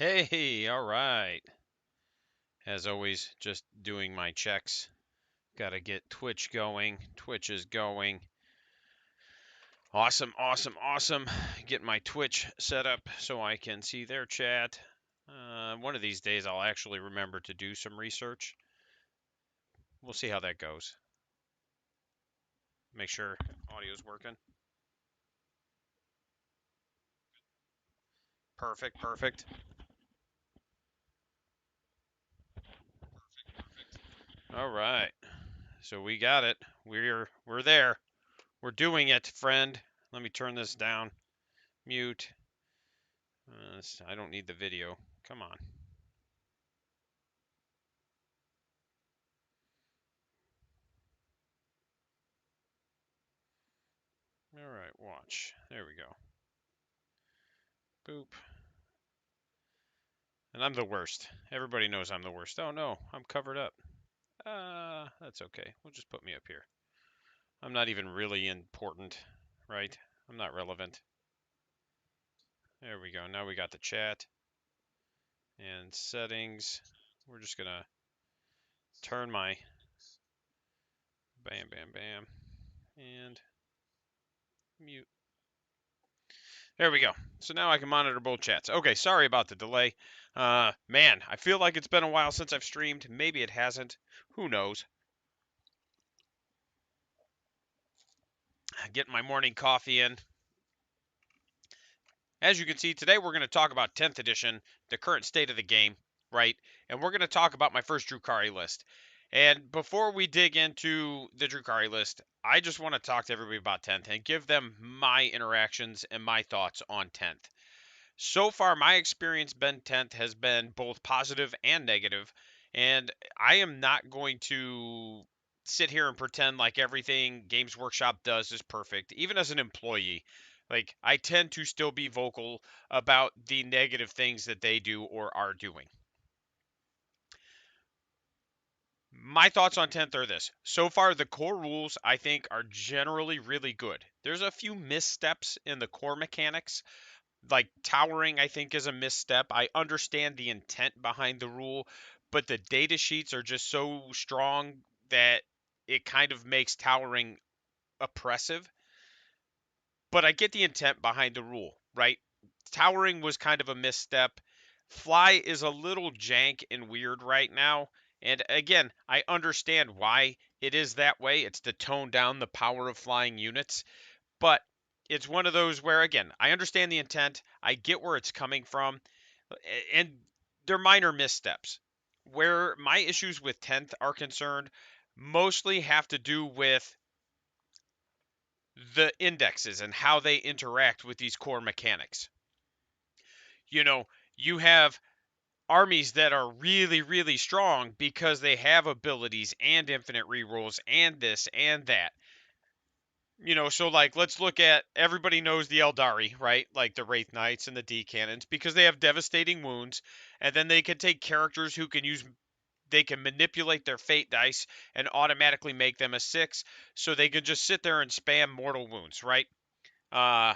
Hey, all right. As always, just doing my checks. Got to get Twitch going. Twitch is going. Awesome, awesome, awesome. Get my Twitch set up so I can see their chat. One of these days, I'll actually remember to do some research. We'll see how that goes. Make sure audio's working. Perfect, perfect. All right. So we got it. We're there. We're doing it, friend. Let me turn this down. Mute. I don't need the video. Come on. All right, watch. There we go. Boop. And I'm the worst. Everybody knows I'm the worst. Oh no, I'm covered up. That's okay. We'll just put me up here. I'm not even really important, right? I'm not relevant. There we go. Now we got the chat and settings. We're just gonna turn my bam, bam, bam, and mute. There we go. So now I can monitor both chats. Okay, sorry about the delay. Man, I feel like it's been a while since I've streamed. Maybe it hasn't. Who knows? Getting my morning coffee in. As you can see, today we're going to talk about 10th edition, the current state of the game, right? And we're going to talk about my first Drukhari list. And before we dig into the Drukhari list, I just want to talk to everybody about 10th and give them my interactions and my thoughts on 10th. So far, my experience been 10th has been both positive and negative, and I am not going to sit here and pretend like everything Games Workshop does is perfect. Even as an employee, like I tend to still be vocal about the negative things that they do or are doing. My thoughts on 10th are this. So far, the core rules I think are generally really good. There's a few missteps in the core mechanics, like towering, I think, is a misstep. I understand the intent behind the rule, but the data sheets are just so strong that it kind of makes towering oppressive. But I get the intent behind the rule, right? Towering was kind of a misstep. Fly is a little jank and weird right now. And again, I understand why it is that way. It's to tone down the power of flying units. But it's one of those where, again, I understand the intent. I get where it's coming from. And they're minor missteps. Where my issues with 10th are concerned mostly have to do with the indexes and how they interact with these core mechanics. You know, you have armies that are really, really strong because they have abilities and infinite rerolls and this and that. So like let's look at everybody knows the Eldari, right? Like the Wraith Knights and the D Cannons because they have devastating wounds, and then they can take characters who they can manipulate their fate dice and automatically make them a 6, so they can just sit there and spam mortal wounds, right? Uh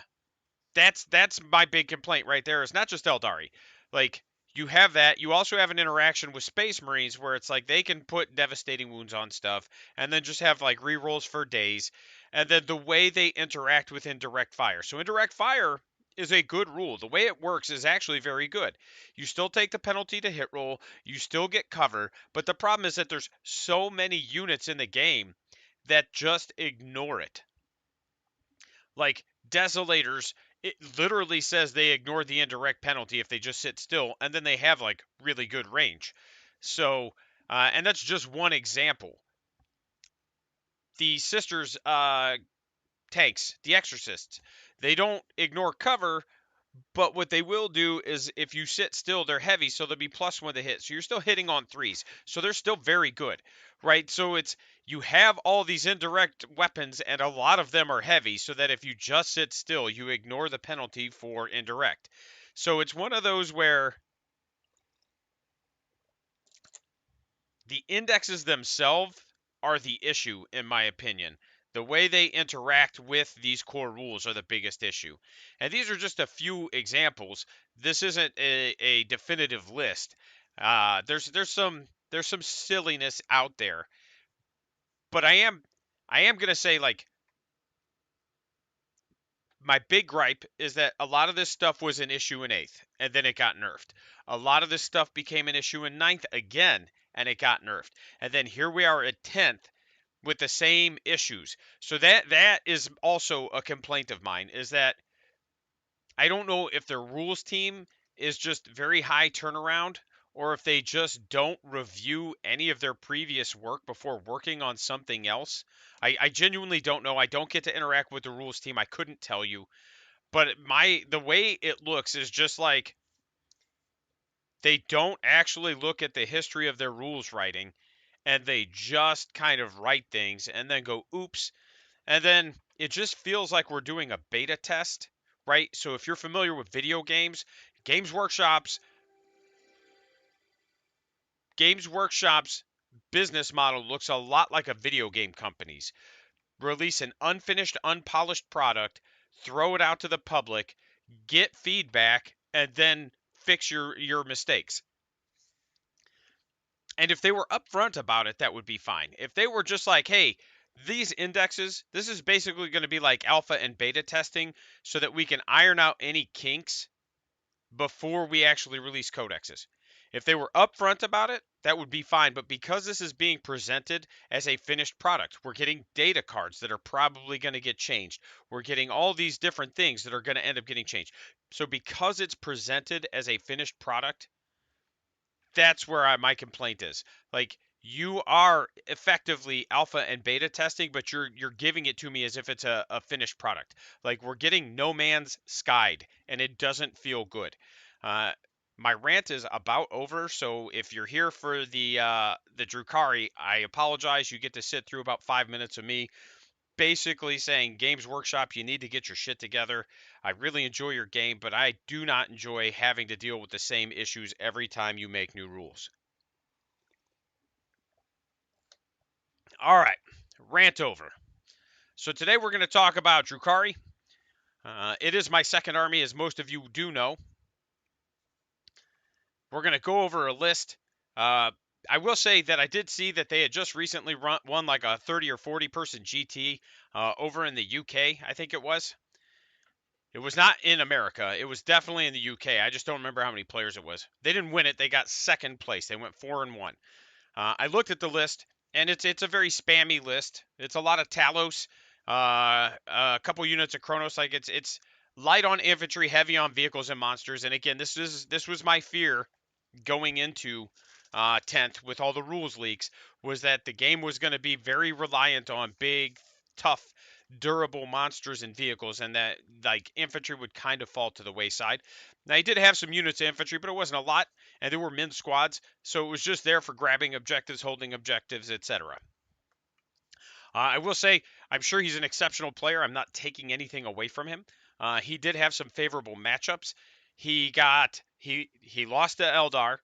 that's my big complaint right there. It's not just Eldari. Like you have that. You also have an interaction with Space Marines where it's like they can put devastating wounds on stuff and then just have like rerolls for days. And then the way they interact with indirect fire. So indirect fire is a good rule. The way it works is actually very good. You still take the penalty to hit roll, you still get cover, but the problem is that there's so many units in the game that just ignore it. Like Desolators, it literally says they ignore the indirect penalty if they just sit still, and then they have like really good range. So, and that's just one example. The sisters tanks, the exorcists, they don't ignore cover, but what they will do is if you sit still, they're heavy, so they'll be +1 to hit. So you're still hitting on 3s. So they're still very good, right? So you have all these indirect weapons, and a lot of them are heavy, so that if you just sit still, you ignore the penalty for indirect. So it's one of those where the indexes themselves are the issue, in my opinion. The way they interact with these core rules are the biggest issue. And these are just a few examples. This isn't a definitive list. There's some silliness out there, but I am gonna say, like, my big gripe is that a lot of this stuff was an issue in eighth, and then it got nerfed. A lot of this stuff became an issue in ninth again, and it got nerfed. And then here we are at 10th with the same issues. So that is also a complaint of mine, is that I don't know if their rules team is just very high turnaround, or if they just don't review any of their previous work before working on something else. I genuinely don't know. I don't get to interact with the rules team. I couldn't tell you. But the way it looks is just like they don't actually look at the history of their rules writing, and they just kind of write things and then go, oops. And then it just feels like we're doing a beta test, right? So if you're familiar with video games, Games Workshop's Games Workshop's business model looks a lot like a video game company's. Release an unfinished, unpolished product, throw it out to the public, get feedback, and then fix your mistakes. And if they were upfront about it, that would be fine. If they were just like, hey, these indexes, this is basically going to be like alpha and beta testing so that we can iron out any kinks before we actually release codexes. If they were upfront about it, that would be fine. But because this is being presented as a finished product, we're getting data cards that are probably going to get changed. We're getting all these different things that are going to end up getting changed. So because it's presented as a finished product, that's where my complaint is. Like, you are effectively alpha and beta testing, but you're giving it to me as if it's a finished product. Like, we're getting No Man's Skied, and it doesn't feel good. Uh, my rant is about over. So if you're here for the Drukhari, I apologize. You get to sit through about 5 minutes of me basically saying, Games Workshop, you need to get your shit together. I really enjoy your game, but I do not enjoy having to deal with the same issues every time you make new rules. All right, rant over. So today we're going to talk about Drukhari. It is my second army, as most of you do know. We're going to go over a list. I will say that I did see that they had just recently won like a 30 or 40 person GT over in the UK, I think it was. It was not in America. It was definitely in the UK. I just don't remember how many players it was. They didn't win it. They got second place. They went 4-1. I looked at the list, and it's a very spammy list. It's a lot of Talos, a couple units of Chronos. Like, it's light on infantry, heavy on vehicles and monsters. And again, this was my fear going into 10th with all the rules leaks, was that the game was going to be very reliant on big, tough, durable monsters and vehicles, and that, like, infantry would kind of fall to the wayside. Now, he did have some units of infantry, but it wasn't a lot, and there were min squads, so it was just there for grabbing objectives, holding objectives, etc. I will say, I'm sure he's an exceptional player. I'm not taking anything away from him. He did have some favorable matchups. He lost to Eldar.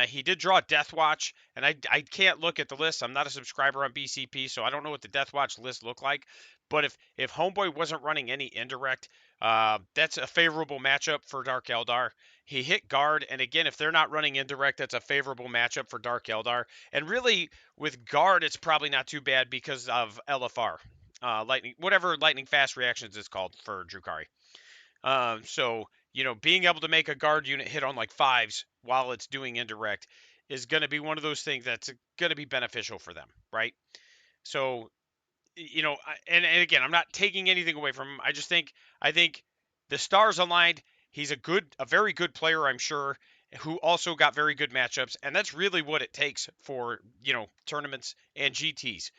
He did draw Death Watch, and I can't look at the list. I'm not a subscriber on BCP, so I don't know what the Death Watch list looked like. But if Homeboy wasn't running any indirect, that's a favorable matchup for Dark Eldar. He hit guard, and again, if they're not running indirect, that's a favorable matchup for Dark Eldar. And really, with guard, it's probably not too bad because of LFR, lightning fast reactions is called for Drukhari. So, being able to make a guard unit hit on like fives while it's doing indirect is going to be one of those things that's going to be beneficial for them, right? So, and again, I'm not taking anything away from him. I think the stars aligned. He's a very good player, I'm sure, who also got very good matchups, and that's really what it takes for tournaments and GTs,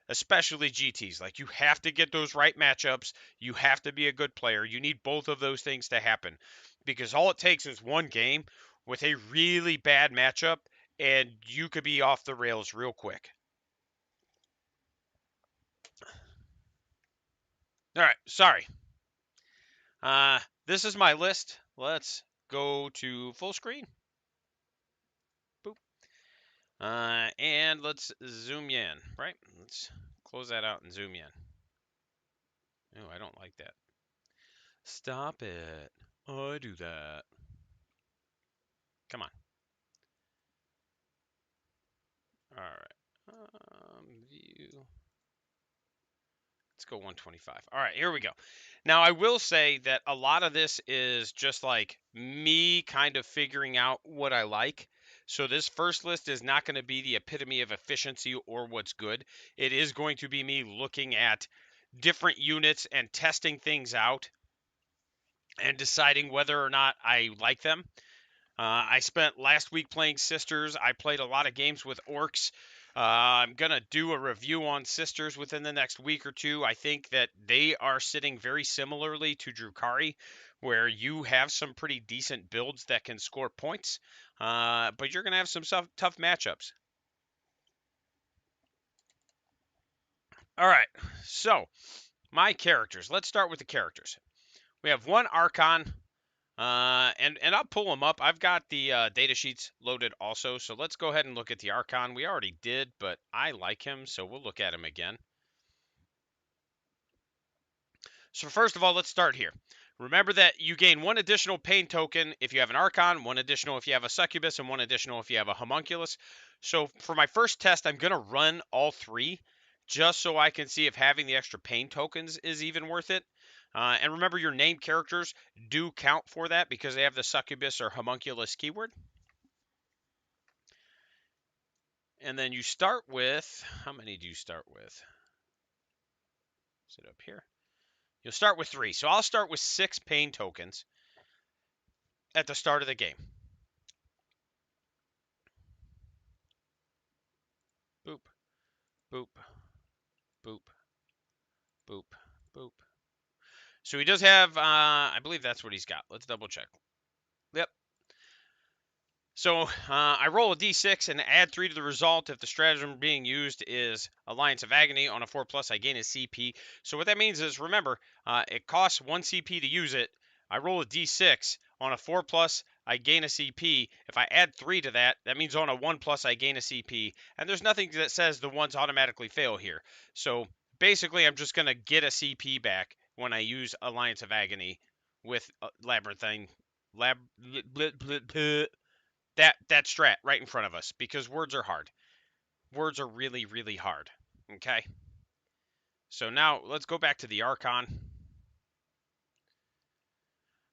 especially GTs. Like, you have to get those right matchups. You have to be a good player. You need both of those things to happen, because all it takes is one game with a really bad matchup, and you could be off the rails real quick. All right, sorry. This is my list. Let's go to full screen. Boop. And let's zoom in, right? Let's close that out and zoom in. Oh, I don't like that. Stop it. I do that. Come on. All right. View. Let's go 125. All right, here we go. Now, I will say that a lot of this is just like me kind of figuring out what I like. So this first list is not going to be the epitome of efficiency or what's good. It is going to be me looking at different units and testing things out and deciding whether or not I like them. I spent last week playing Sisters. I played a lot of games with Orcs. I'm going to do a review on Sisters within the next week or two. I think that they are sitting very similarly to Drukhari, where you have some pretty decent builds that can score points, but you're going to have some tough matchups. All right, so my characters. Let's start with the characters. We have one Archon, and I'll pull them up. I've got the data sheets loaded also, so let's go ahead and look at the Archon. We already did, but I like him, so we'll look at him again. So first of all, let's start here. Remember that you gain one additional pain token if you have an Archon, one additional if you have a Succubus, and one additional if you have a Homunculus. So for my first test, I'm going to run all three just so I can see if having the extra pain tokens is even worth it. And remember, your named characters do count for that because they have the Succubus or Homunculus keyword. And then you start with, how many do you start with? Is it up here? You'll start with 3. So I'll start with 6 pain tokens at the start of the game. Boop, boop, boop, boop, boop. So he does have, I believe that's what he's got. Let's double check. Yep. So I roll a d6 and add 3 to the result. If the stratagem being used is Alliance of Agony on a 4+, I gain a CP. So what that means is, remember, it costs 1 CP to use it. I roll a d6 on a 4+, I gain a CP. If I add 3 to that, that means on a 1+, I gain a CP. And there's nothing that says the ones automatically fail here. So basically, I'm just going to get a CP back when I use Alliance of Agony with Labyrinthine. That strat right in front of us, because words are hard. Words are really, really hard. Okay. So now let's go back to the Archon.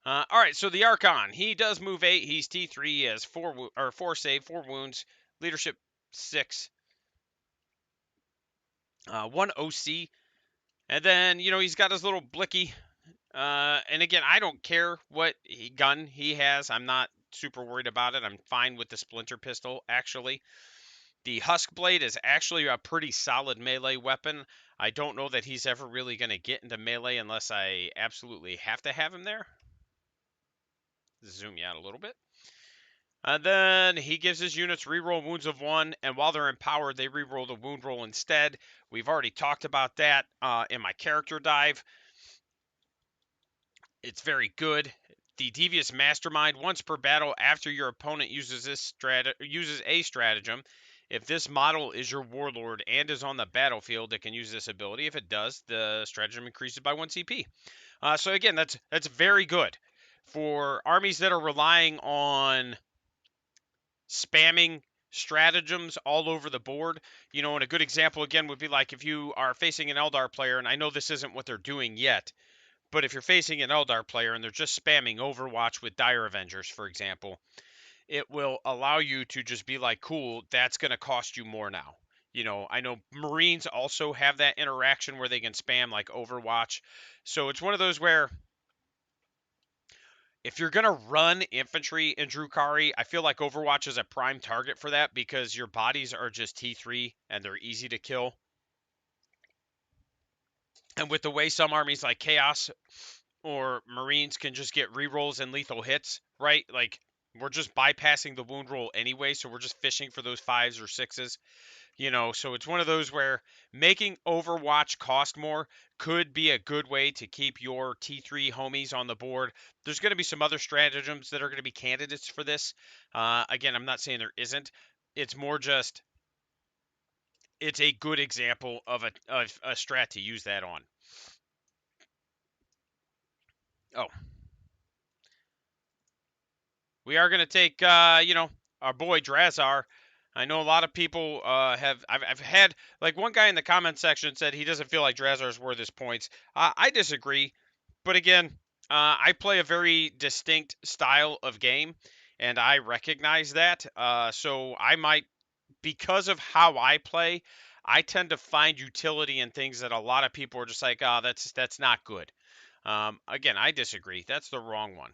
All right, so the Archon, he does move 8. He's T3. He has 4 save, 4 wounds, leadership 6, 1 OC, and then he's got his little blicky. And again, I don't care what gun he has. I'm not super worried about it. I'm fine with the splinter pistol actually. The Husk Blade is actually a pretty solid melee weapon. I don't know that he's ever really going to get into melee unless I absolutely have to have him there. Zoom you out a little bit. And then he gives his units reroll wounds of 1, and while they're empowered, they reroll the wound roll instead. We've already talked about that in my character dive. It's very good. The Devious Mastermind, once per battle after your opponent uses a stratagem. If this model is your warlord and is on the battlefield, it can use this ability. If it does, the stratagem increases by 1 CP. So again, that's very good for armies that are relying on spamming stratagems all over the board. And a good example again would be like if you are facing an Eldar player, and I know this isn't what they're doing yet, but if you're facing an Eldar player and they're just spamming Overwatch with Dire Avengers, for example, it will allow you to just be like, cool, that's going to cost you more now. I know Marines also have that interaction where they can spam like Overwatch. So it's one of those where if you're going to run infantry in Drukhari, I feel like Overwatch is a prime target for that because your bodies are just T3 and they're easy to kill. And with the way some armies like Chaos or Marines can just get rerolls and lethal hits, right? Like we're just bypassing the wound roll anyway, so we're just fishing for those 5s or 6s. So it's one of those where making Overwatch cost more could be a good way to keep your T3 homies on the board. There's going to be some other stratagems that are going to be candidates for this. Again, I'm not saying there isn't. It's more just it's a good example of a strat to use that on. Oh, we are going to take, our boy Drazar. I know a lot of people I've had, like, one guy in the comment section said he doesn't feel like Drazar is worth his points. I disagree. But again, I play a very distinct style of game, and I recognize that. So I might, because of how I play, I tend to find utility in things that a lot of people are just like, oh, that's not good. Again, I disagree. That's the wrong one.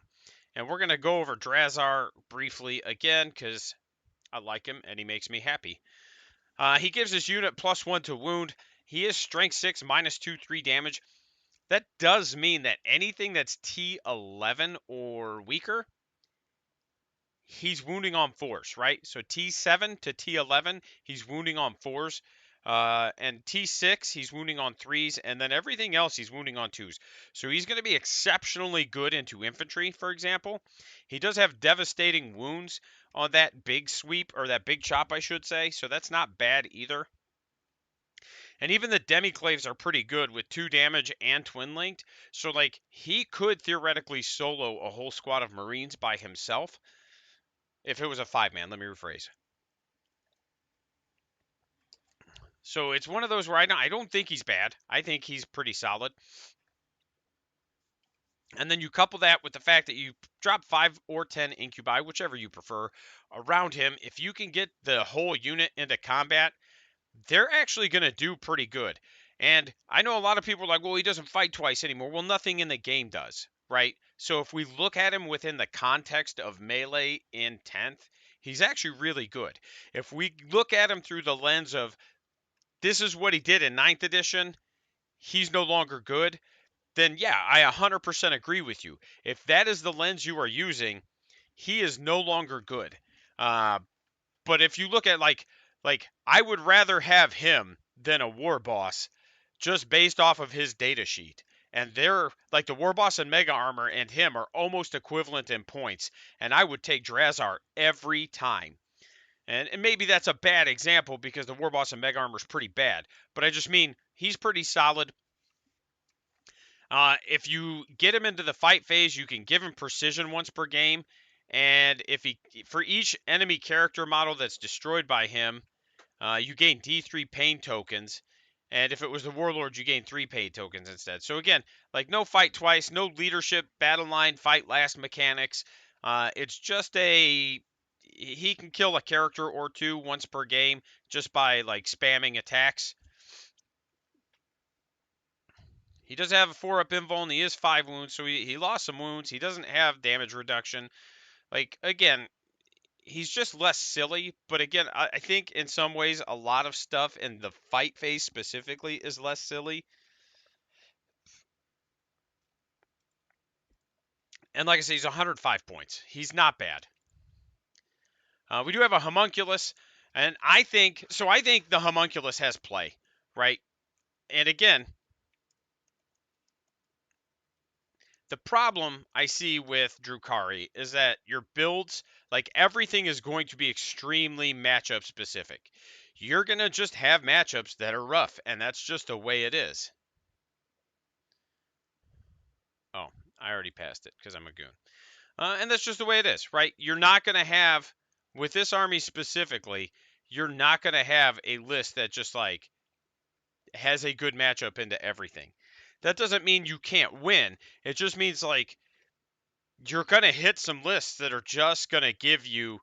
And we're going to go over Drazar briefly again because I like him and he makes me happy. He gives his unit +1 to wound. He is strength 6, -2, 3 damage. That does mean that anything that's T11 or weaker, he's wounding on 4s, right? So T7 to T11, he's wounding on 4s. And T6, he's wounding on 3s. And then everything else, he's wounding on 2s. So he's going to be exceptionally good into infantry, for example. He does have devastating wounds on that big sweep, or that big chop, I should say. So that's not bad either. And even the Demiclaves are pretty good with 2 damage and twin linked. So, like, he could theoretically solo a whole squad of Marines by himself if it was a 5-man. Let me rephrase. So it's one of those where I don't think he's bad. I think he's pretty solid. And then you couple that with the fact that you drop 5 or 10 incubi, whichever you prefer, around him. If you can get the whole unit into combat, they're actually going to do pretty good. And I know a lot of people are like, well, he doesn't fight twice anymore. Well, nothing in the game does, right? So if we look at him within the context of melee in 10th, he's actually really good. If we look at him through the lens of this is what he did in 9th edition, he's no longer good, then yeah, I 100% agree with you. If that is the lens you are using, he is no longer good. Uh, but if you look at like I would rather have him than a war boss just based off of his data sheet. And they're like the war boss and mega armor and him are almost equivalent in points. And I would take Drazar every time. And maybe that's a bad example because the war boss and mega armor is pretty bad. But I just mean he's pretty solid. If you get him into the fight phase, you can give him precision once per game. And if he, for each enemy character model that's destroyed by him, you gain D3 pain tokens. And if it was the Warlord, you gain 3 pain tokens instead. So again, like no fight twice, no leadership, battle line, fight last mechanics. It's just he can kill a character or two once per game just by like spamming attacks. He does have a 4-up invul and he is 5 wounds, so he lost some wounds. He doesn't have damage reduction. Like, again, he's just less silly, but again, I think in some ways a lot of stuff in the fight phase specifically is less silly. And like I said, he's 105 points. He's not bad. We do have a homunculus, and I think the homunculus has play, right? And again, the problem I see with Drukhari is that your builds, like everything is going to be extremely matchup specific. You're going to just have matchups that are rough, and that's just the way it is. Oh, I already passed it because I'm a goon. And that's just the way it is, right? You're not going to have, with this army specifically, you're not going to have a list that just like has a good matchup into everything. That doesn't mean you can't win. It just means like you're going to hit some lists that are just going to give you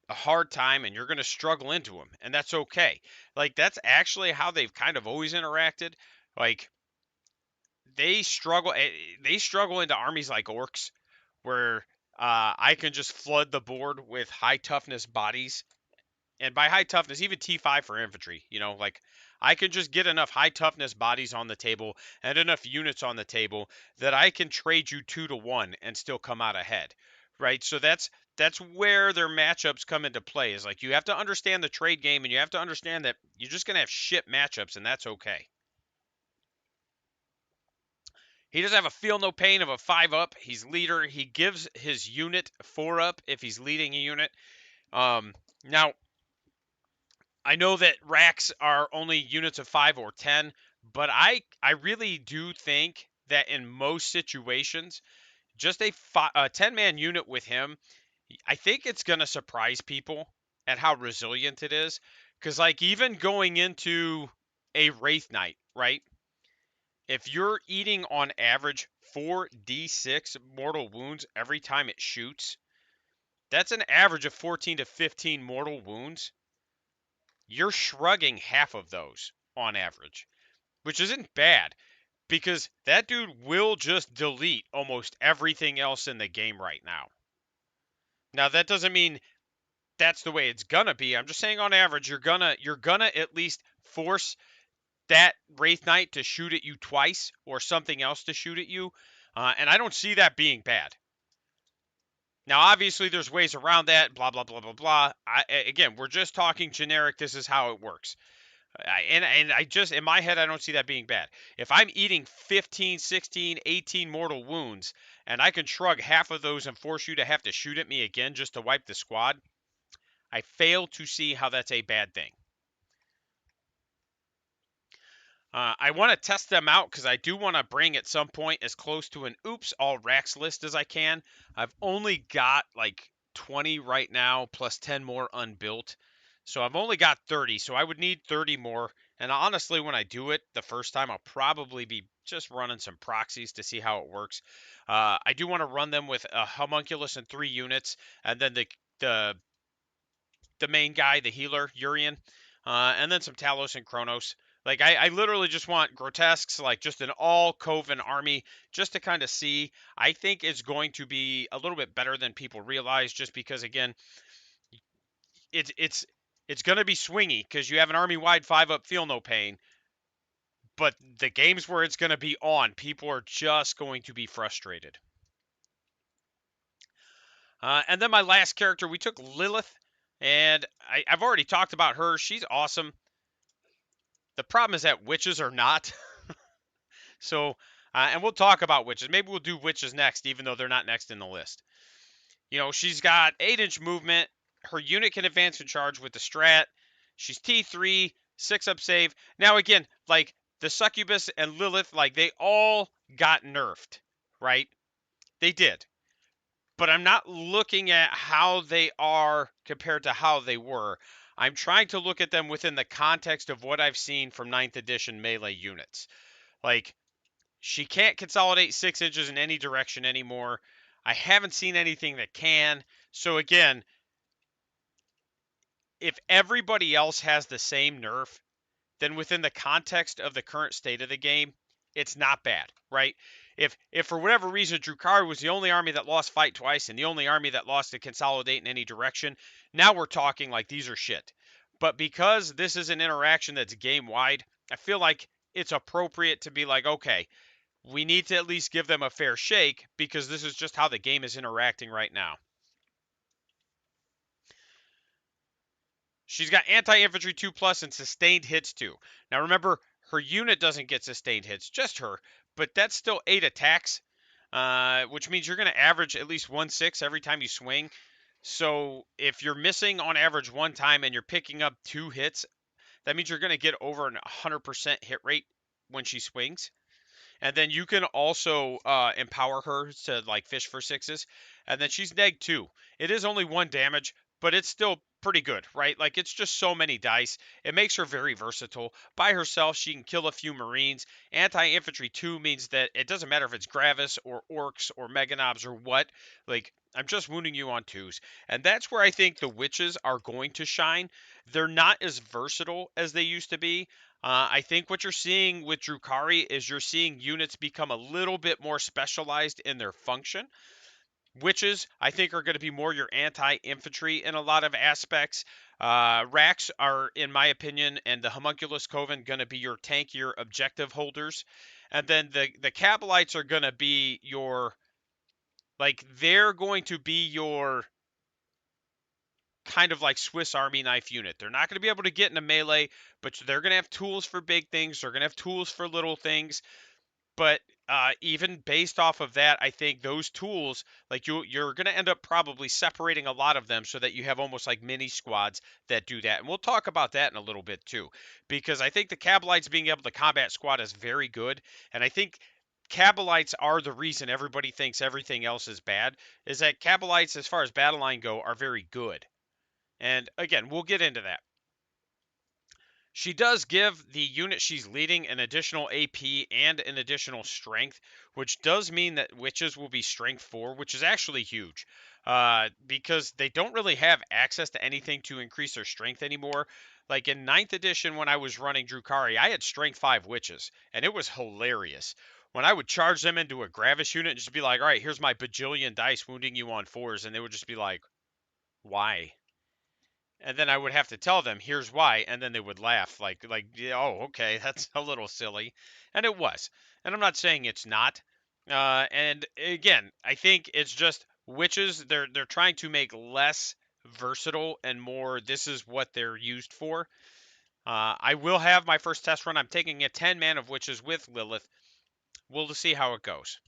a hard time and you're going to struggle into them. And that's okay. Like, that's actually how they've kind of always interacted. Like, they struggle into armies like orcs where I can just flood the board with high toughness bodies, and by high toughness, even T5 for infantry, like I can just get enough high toughness bodies on the table and enough units on the table that I can trade you 2-to-1 and still come out ahead, right? So that's where their matchups come into play. Is like you have to understand the trade game and you have to understand that you're just gonna have shit matchups, and that's okay. He does have a feel no pain of a 5-up. He's leader. He gives his unit 4-up if he's leading a unit. Now I know that racks are only units of 5 or 10, but I really do think that in most situations, just a 10-man unit with him, I think it's going to surprise people at how resilient it is. Because, like, even going into a Wraith Knight, right? If you're eating on average 4d6 mortal wounds every time it shoots, that's an average of 14 to 15 mortal wounds. You're shrugging half of those on average, which isn't bad because that dude will just delete almost everything else in the game right now. Now, that doesn't mean that's the way it's gonna be. I'm just saying on average, you're gonna at least force that Wraith Knight to shoot at you twice or something else to shoot at you, and I don't see that being bad. Now, obviously, there's ways around that. Blah blah blah blah blah. Again, we're just talking generic. This is how it works. And I just in my head, I don't see that being bad. If I'm eating 15, 16, 18 mortal wounds, and I can shrug half of those and force you to have to shoot at me again just to wipe the squad, I fail to see how that's a bad thing. I want to test them out because I do want to bring at some point as close to an oops all racks list as I can. I've only got like 20 right now plus 10 more unbuilt. So I've only got 30, so I would need 30 more. And honestly, when I do it the first time, I'll probably be just running some proxies to see how it works. I do want to run them with a homunculus and 3 units, and then the the main guy, the healer, Urian, and then some Talos and Kronos. Like I literally just want grotesques, like just an all coven army, just to kind of see. I think it's going to be a little bit better than people realize, just because again, it's going to be swingy because you have an army wide 5-up, feel no pain. But the games where it's going to be on, people are just going to be frustrated. And then my last character, we took Lilith, and I've already talked about her. She's awesome. The problem is that witches are not. So, and we'll talk about witches. Maybe we'll do witches next, even though they're not next in the list. You know, she's got 8-inch movement. Her unit can advance and charge with the strat. She's T3, 6-up save. Now, again, like the Succubus and Lilith, like they all got nerfed, right? They did. But I'm not looking at how they are compared to how they were. I'm trying to look at them within the context of what I've seen from 9th edition melee units. Like, she can't consolidate 6 inches in any direction anymore. I haven't seen anything that can. So again, if everybody else has the same nerf, then within the context of the current state of the game, it's not bad, right? If for whatever reason Drukhari was the only army that lost fight twice and the only army that lost to consolidate in any direction, now we're talking like these are shit. But because this is an interaction that's game wide, I feel like it's appropriate to be like, okay, we need to at least give them a fair shake because this is just how the game is interacting right now. She's got anti-infantry 2+ and sustained hits 2. Now remember, her unit doesn't get sustained hits, just her, but that's still 8 attacks, which means you're going to average at least 1/6 every time you swing. So if you're missing on average 1 time and you're picking up 2 hits, that means you're going to get over an 100% hit rate when she swings. And then you can also empower her to like fish for 6s. And then she's neg 2. It is only 1 damage, but it's still pretty good, right? Like it's just so many dice. It makes her very versatile. By herself, she can kill a few Marines. Anti-infantry 2 means that it doesn't matter if it's Gravis or Orcs or Meganobs or what. Like I'm just wounding you on 2s. And that's where I think the witches are going to shine. They're not as versatile as they used to be. I think what you're seeing with Drukhari is you're seeing units become a little bit more specialized in their function. Witches, I think, are going to be more your anti-infantry in a lot of aspects. Racks are, in my opinion, and the Homunculus Coven going to be your tankier objective holders. And then the Cabalites are going to be your, like, they're going to be your kind of like Swiss Army knife unit. They're not going to be able to get into melee, but they're going to have tools for big things. They're going to have tools for little things. But even based off of that, I think those tools, like you're going to end up probably separating a lot of them so that you have almost like mini squads that do that. And we'll talk about that in a little bit too, because I think the Cabalites being able to combat squad is very good. And I think Cabalites are the reason everybody thinks everything else is bad, is that Cabalites, as far as battle line go, are very good. And again, we'll get into that. She does give the unit she's leading an additional AP and an additional strength, which does mean that witches will be strength 4, which is actually huge. Because they don't really have access to anything to increase their strength anymore. Like in 9th edition, when I was running Drukhari, I had strength 5 witches, and it was hilarious. When I would charge them into a Gravis unit and just be like, all right, here's my bajillion dice wounding you on 4s, and they would just be like, why? And then I would have to tell them, here's why, and then they would laugh like, yeah, oh, okay, that's a little silly, and it was. And I'm not saying it's not. And again, I think it's just witches. They're trying to make less versatile and more. This is what they're used for. I will have my first test run. I'm taking a 10 man of witches with Lilith. We'll see how it goes.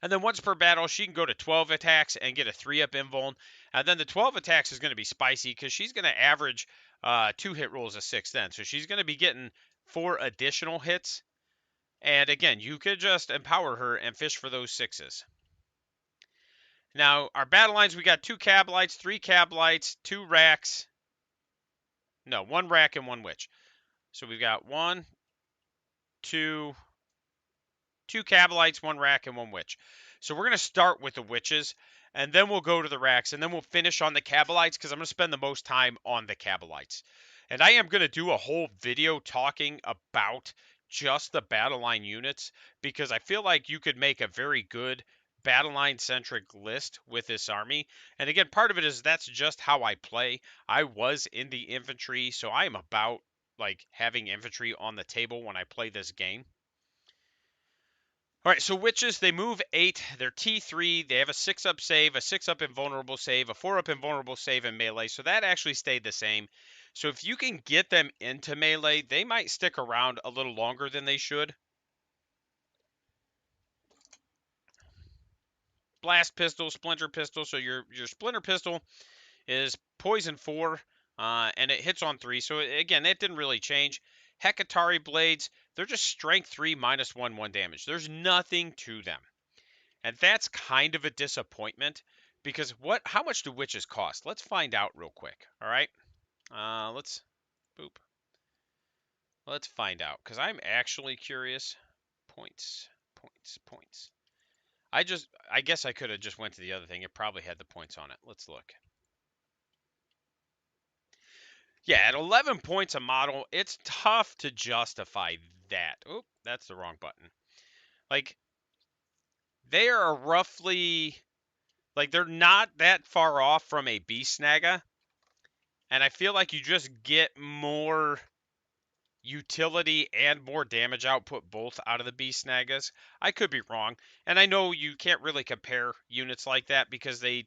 And then once per battle, she can go to 12 attacks and get a 3-up invuln. And then the 12 attacks is going to be spicy because she's going to average 2 hit rolls a 6 then. So she's going to be getting 4 additional hits. And again, you could just empower her and fish for those 6s. Now, our battle lines, we got 2 Cabalites, 3 Cabalites, 2 Racks. No, 1 Rack and 1 Witch. So we've got 1, 2, 2 Cabalites, 1 Rack, and 1 Witch. So we're going to start with the Witches, and then we'll go to the Racks, and then we'll finish on the Cabalites, because I'm going to spend the most time on the Cabalites. And I am going to do a whole video talking about just the battle line units, because I feel like you could make a very good battle line centric list with this army. And again, part of it is that's just how I play. I was in the infantry, so I am about like having infantry on the table when I play this game. All right, so witches, they move 8. They're T3. They have a 6-up save, a 6-up invulnerable save, a 4-up invulnerable save in melee. So that actually stayed the same. So if you can get them into melee, they might stick around a little longer than they should. Blast pistol, splinter pistol. So your splinter pistol is poison 4, and it hits on 3. So again, that didn't really change. Hecatari blades, they're just strength 3 minus 1 damage. There's nothing to them. And that's kind of a disappointment because how much do witches cost? Let's find out real quick. All right. Let's find out because I'm actually curious. Points. I guess I could have just went to the other thing. It probably had the points on it. Let's look. Yeah, at 11 points a model, it's tough to justify that. Oh, that's the wrong button. Like, they are roughly, like, they're not that far off from a Beast Snaga. And I feel like you just get more utility and more damage output both out of the Beast Snagas. I could be wrong. And I know you can't really compare units like that because they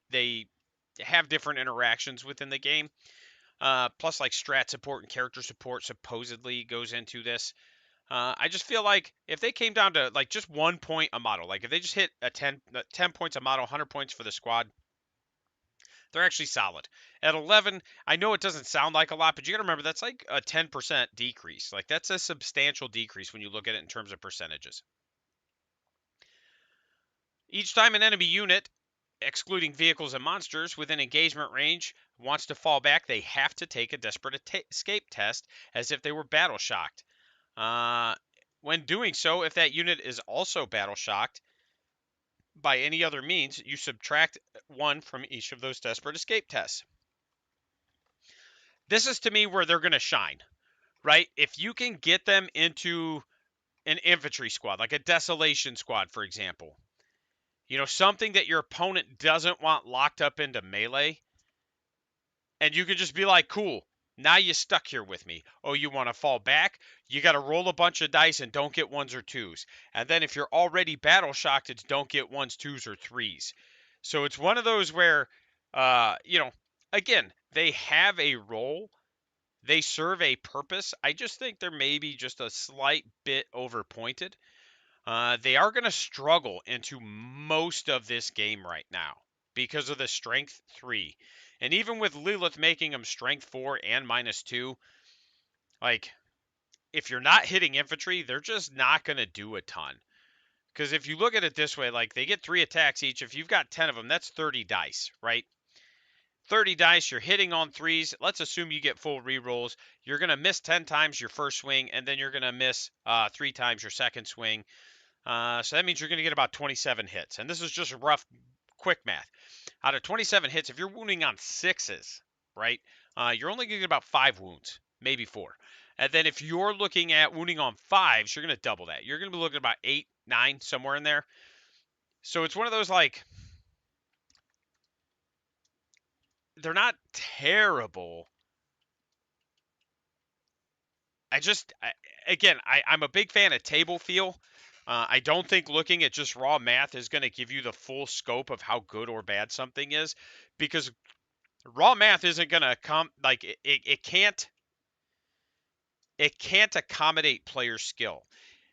have different interactions within the game. Plus, like strat support and character support supposedly goes into this. I just feel like if they came down to like just 1 point a model, like if they just hit a 10 points a model, 100 points for the squad, they're actually solid. At 11, I know it doesn't sound like a lot, but you got to remember that's like a 10% decrease. Like that's a substantial decrease when you look at it in terms of percentages. Each time an enemy unit, excluding vehicles and monsters, within engagement range wants to fall back, they have to take a desperate escape test as if they were battle shocked. When doing so, if that unit is also battle shocked by any other means, you subtract 1 from each of those desperate escape tests. This is to me where they're going to shine, right? If you can get them into an infantry squad, like a desolation squad, for example, you know, something that your opponent doesn't want locked up into melee, and you can just be like, cool, now you stuck here with me. Oh, you want to fall back? You got to roll a bunch of dice and don't get 1s or 2s. And then if you're already battle shocked, it's don't get 1s, 2s, or 3s. So it's one of those where, you know, again, they have a role. They serve a purpose. I just think they're maybe just a slight bit overpointed. They are going to struggle into most of this game right now because of the strength 3. And even with Lilith making them strength 4 and -2, like, if you're not hitting infantry, they're just not going to do a ton. Because if you look at it this way, like they get 3 attacks each. If you've got 10 of them, that's 30 dice, right? 30 dice, you're hitting on 3s. Let's assume you get full rerolls. You're going to miss 10 times your first swing, and then you're going to miss 3 times your second swing. So that means you're going to get about 27 hits. And this is just rough, quick math. Out of 27 hits, if you're wounding on 6s, right, you're only going to get about 5 wounds, maybe 4. And then if you're looking at wounding on 5s, you're going to double that. You're going to be looking at about 8, 9, somewhere in there. So it's one of those, like, they're not terrible. I'm a big fan of table feel. I don't think looking at just raw math is going to give you the full scope of how good or bad something is, because raw math isn't going to come, like, it can't accommodate player skill.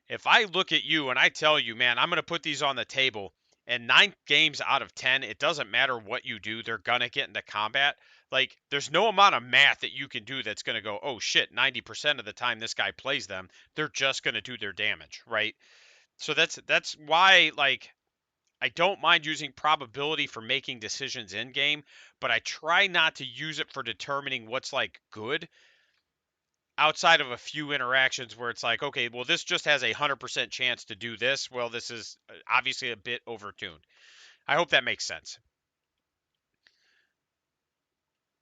If I look at you and I tell you, man, I'm going to put these on the table, and 9 games out of 10, it doesn't matter what you do, they're going to get into combat. Like, there's no amount of math that you can do that's going to go, oh shit, 90% of the time this guy plays them, they're just going to do their damage, right? So that's why, like, I don't mind using probability for making decisions in game, but I try not to use it for determining what's, like, good, outside of a few interactions where it's like, okay, well, this just has a 100% chance to do this. Well, this is obviously a bit overtuned. I hope that makes sense.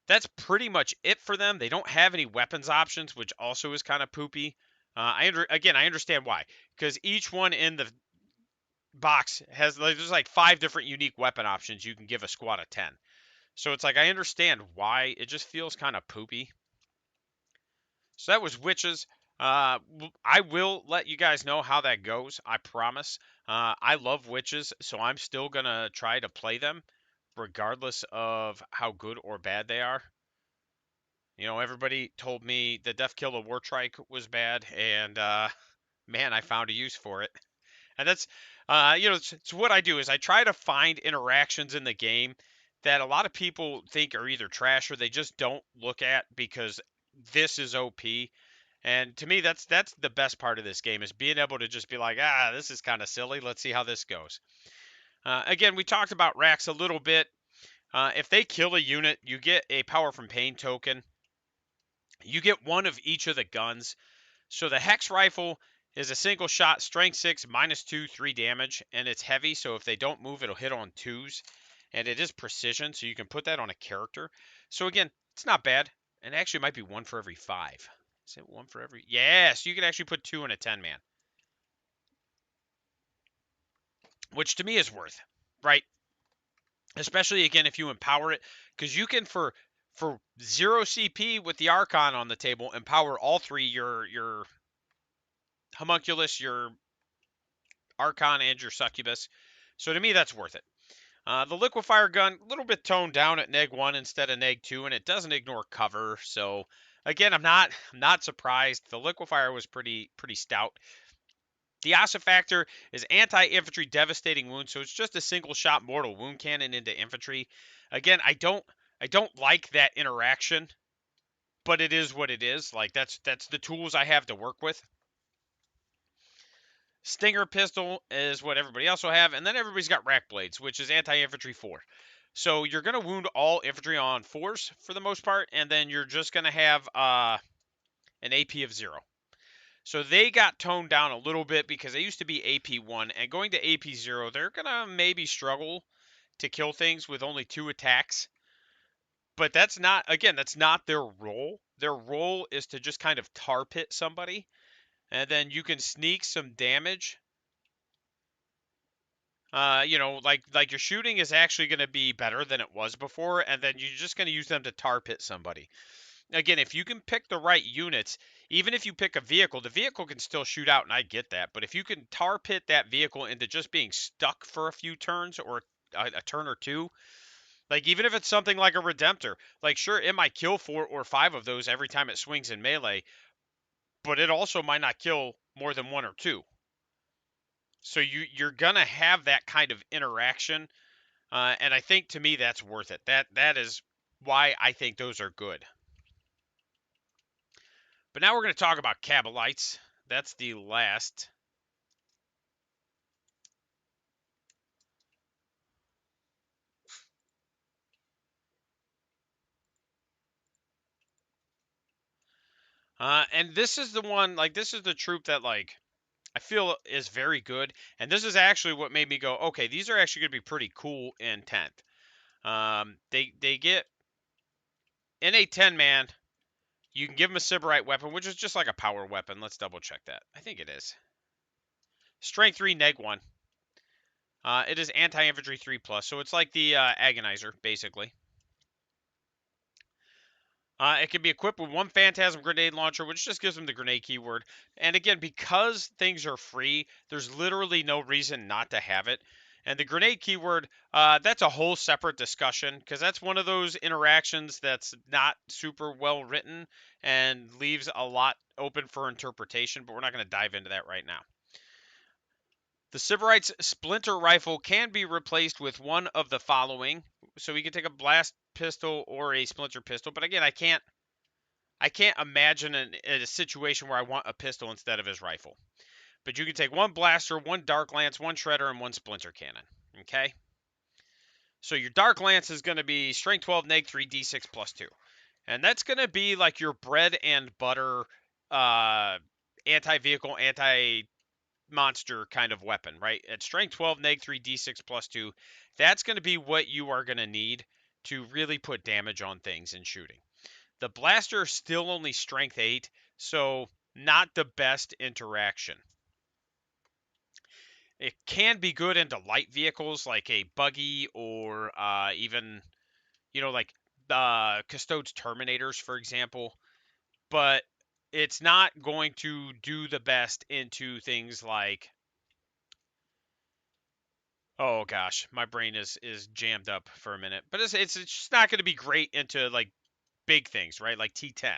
That's pretty much it for them. They don't have any weapons options, which also is kind of poopy. I understand why, because each one in the box has, like, there's like 5 different unique weapon options you can give a squad of 10. So it's like, I understand why. It just feels kind of poopy. So that was Witches. I will let you guys know how that goes. I promise. I love Witches, so I'm still going to try to play them regardless of how good or bad they are. You know, everybody told me the Death Killer War Trike was bad, and man, I found a use for it. And that's, it's what I do is I try to find interactions in the game that a lot of people think are either trash or they just don't look at because this is OP. And to me, that's the best part of this game, is being able to just be like, this is kind of silly. Let's see how this goes. Again, we talked about racks a little bit. If they kill a unit, you get a Power from Pain token. You get one of each of the guns. So the Hex Rifle is a single shot, strength 6, -2, 3 damage, and it's heavy, so if they don't move, it'll hit on 2s. And it is precision, so you can put that on a character. So again, it's not bad. And actually it might be 1 for every 5. Is it 1 for every? Yeah, so you can actually put 2 in a 10-man. Which to me is worth, right? Especially, again, if you empower it. Because you can, for 0 CP with the Archon on the table, empower all 3, your Homunculus, your Archon, and your Succubus. So to me, that's worth it. The Liquefier gun, a little bit toned down at -1 instead of -2, and it doesn't ignore cover. So again, I'm not surprised. The Liquefier was pretty stout. The Asa Factor is anti-infantry devastating wound, so it's just a single shot mortal wound cannon into infantry. Again, I don't like that interaction, but it is what it is. Like, that's the tools I have to work with. Stinger pistol is what everybody else will have, and then everybody's got rack blades, which is anti-infantry 4. So you're going to wound all infantry on 4s for the most part, and then you're just going to have an AP of 0. So they got toned down a little bit because they used to be AP 1, and going to AP 0, they're going to maybe struggle to kill things with only 2 attacks. But that's not their role. Their role is to just kind of tar pit somebody, and then you can sneak some damage. Like your shooting is actually going to be better than it was before, and then you're just going to use them to tar pit somebody. Again, if you can pick the right units, even if you pick a vehicle, the vehicle can still shoot out, and I get that. But if you can tar pit that vehicle into just being stuck for a few turns or a turn or 2, like, even if it's something like a Redemptor, like, sure, it might kill 4 or 5 of those every time it swings in melee, but it also might not kill more than 1 or 2. So you're gonna have that kind of interaction, and I think, to me, that's worth it. That is why I think those are good. But now we're going to talk about Cabalites. That's the last And this is the one, like, this is the troop that, like, I feel is very good. And this is actually what made me go, okay, these are actually going to be pretty cool in 10th. They get in a 10 man. You can give them a Sybarite weapon, which is just like a power weapon. Let's double check that. I think it is. Strength 3, neg 1. It is anti-infantry 3 plus, so it's like the Agonizer, basically. It can be equipped with one Phantasm grenade launcher, which just gives them the grenade keyword. And again, because things are free, there's literally no reason not to have it. And the grenade keyword, that's a whole separate discussion, because that's one of those interactions that's not super well written and leaves a lot open for interpretation, but we're not going to dive into that right now. The Sybarite's splinter rifle can be replaced with one of the following. So we can take a blast pistol or a splinter pistol, but again, I can't imagine a situation where I want a pistol instead of his rifle. But you can take one blaster, one dark lance, one shredder, and one splinter cannon. Okay? So your dark lance is going to be strength 12, neg 3, d6 plus 2. And that's going to be like your bread and butter anti-vehicle, anti-monster kind of weapon, right? At strength 12, neg 3, d6 plus 2, that's going to be what you are going to need to really put damage on things in shooting. The blaster is still only strength 8, so not the best interaction. It can be good into light vehicles like a buggy or even, like the Custodes Terminators, for example, but it's not going to do the best into things like, oh gosh, my brain is jammed up for a minute, but it's just not going to be great into like big things, right? Like T10.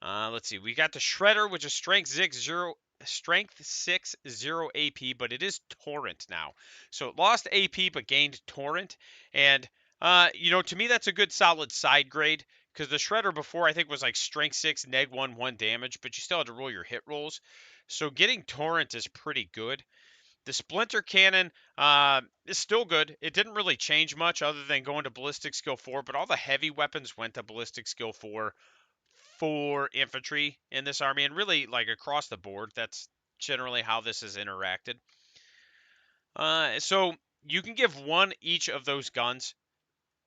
Let's see. We got the Shredder, which is strength 6 0 AP, but it is Torrent now. So it lost AP but gained Torrent, and to me that's a good solid side grade because the Shredder before I think was like strength 6 neg 1 1 damage, but you still had to roll your hit rolls. So getting Torrent is pretty good. The Splinter Cannon is still good. It didn't really change much other than going to Ballistic Skill 4, but all the heavy weapons went to Ballistic Skill 4 for infantry in this army, and really like across the board. That's generally how this is interacted. So you can give one each of those guns.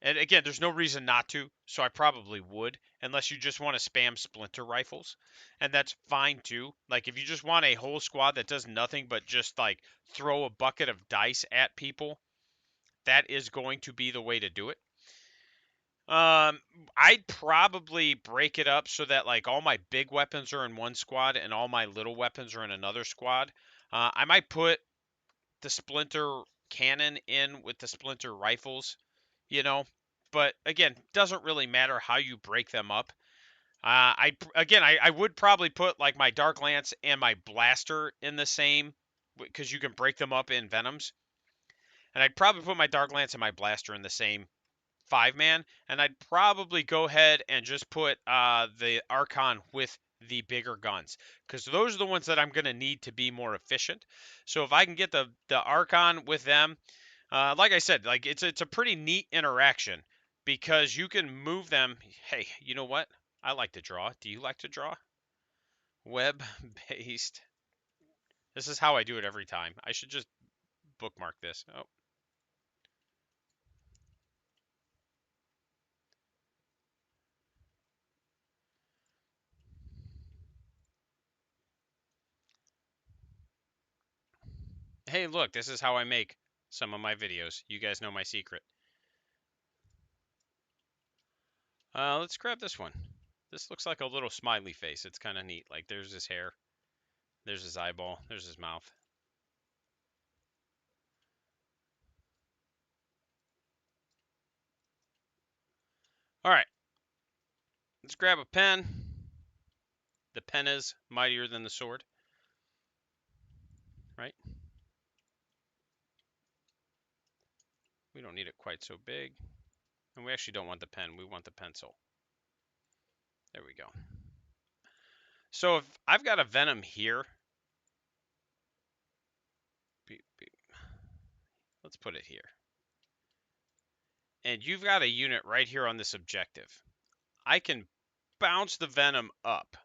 And again, there's no reason not to, so I probably would, unless you just want to spam splinter rifles. And that's fine too. Like, if you just want a whole squad that does nothing but just, like, throw a bucket of dice at people, that is going to be the way to do it. I'd probably break it up so that like all my big weapons are in one squad and all my little weapons are in another squad. I might put the splinter cannon in with the splinter rifles, you know, but again, doesn't really matter how you break them up. I would probably put like my dark lance and my blaster in the same because you can break them up in venoms, and I'd probably put my dark lance and my blaster in the same 5-man, and I'd probably go ahead and just put the Archon with the bigger guns because those are the ones that I'm going to need to be more efficient. So if I can get the Archon with them, like I said, like it's a pretty neat interaction because you can move them. Hey, you know what? I like to draw. Do you like to draw? Web based. This is how I do it every time. I should just bookmark this. Oh, hey, look, this is how I make some of my videos. You guys know my secret. Let's grab this one. This looks like a little smiley face. It's kind of neat. Like there's his hair, there's his eyeball, there's his mouth. All right, let's grab a pen. The pen is mightier than the sword, right? We don't need it quite so big. And we actually don't want the pen, we want the pencil. There we go. So if I've got a venom here, let's put it here. And you've got a unit right here on this objective. I can bounce the venom up,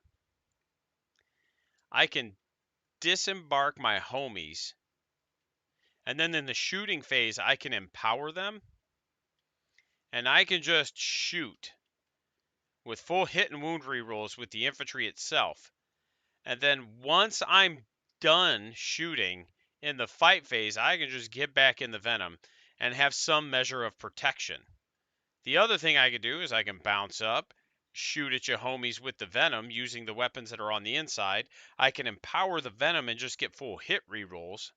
I can disembark my homies, and then in the shooting phase, I can empower them, and I can just shoot with full hit and wound rerolls with the infantry itself. And then once I'm done shooting in the fight phase, I can just get back in the venom and have some measure of protection. The other thing I could do is I can bounce up, shoot at your homies with the venom using the weapons that are on the inside. I can empower the venom and just get full hit rerolls.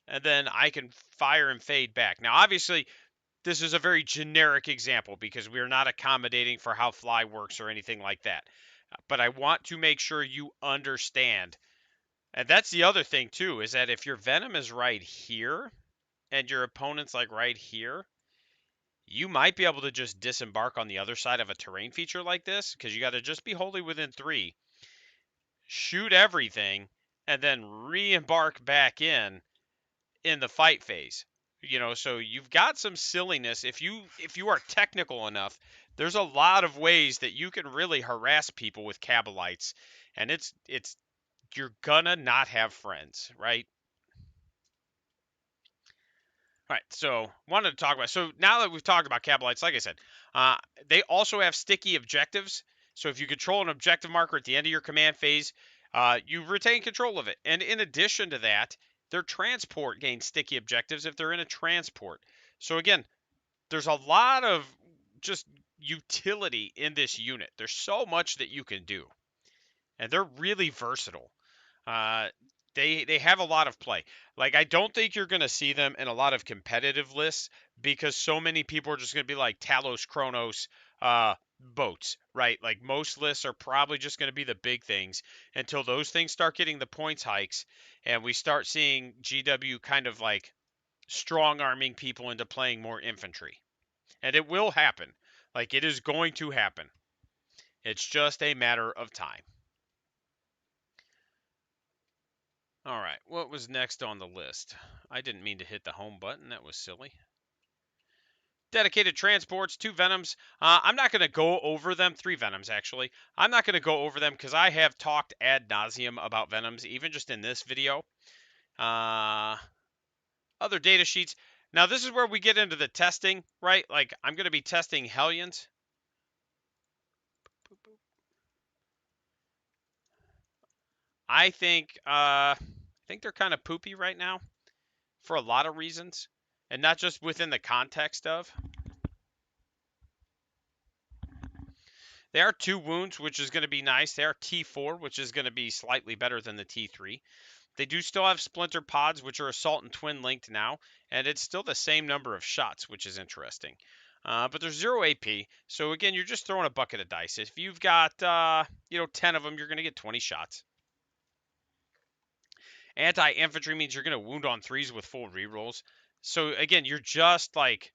And then I can fire and fade back. Now, obviously, this is a very generic example because we're not accommodating for how fly works or anything like that. But I want to make sure you understand. And that's the other thing too, is that if your venom is right here and your opponent's like right here, you might be able to just disembark on the other side of a terrain feature like this, because you got to just be wholly within 3, shoot everything, and then re-embark back in the fight phase. So you've got some silliness. If you are technical enough, there's a lot of ways that you can really harass people with Cabalites, and it's you're gonna not have friends, right? All right, so wanted to talk about. So now that we've talked about Cabalites, like I said, uh, they also have sticky objectives. So if you control an objective marker at the end of your command phase, you retain control of it. And in addition to that, their transport gains sticky objectives if they're in a transport. So again, there's a lot of just utility in this unit. There's so much that you can do, and they're really versatile. Uh, they have a lot of play. Like, I don't think you're going to see them in a lot of competitive lists because so many people are just going to be like Talos, Chronos, boats, right? Like, most lists are probably just going to be the big things until those things start getting the points hikes and we start seeing GW kind of like strong arming people into playing more infantry. And it will happen. Like, it is going to happen. It's just a matter of time. All right, what was next on the list? I didn't mean to hit the home button. That was silly. Dedicated transports, 2 Venoms. I'm not going to go over them. 3 Venoms, actually. I'm not going to go over them because I have talked ad nauseum about Venoms, even just in this video. Other data sheets. Now, this is where we get into the testing, right? Like, I'm going to be testing Hellions. I think they're kind of poopy right now for a lot of reasons, and not just within the context of. They are 2 wounds, which is going to be nice. They are T4, which is going to be slightly better than the T3. They do still have splinter pods, which are assault and twin linked now, and it's still the same number of shots, which is interesting. But there's 0 AP, so again, you're just throwing a bucket of dice. If you've got 10 of them, you're going to get 20 shots. Anti-infantry means you're going to wound on 3s with full rerolls. So again, you're just like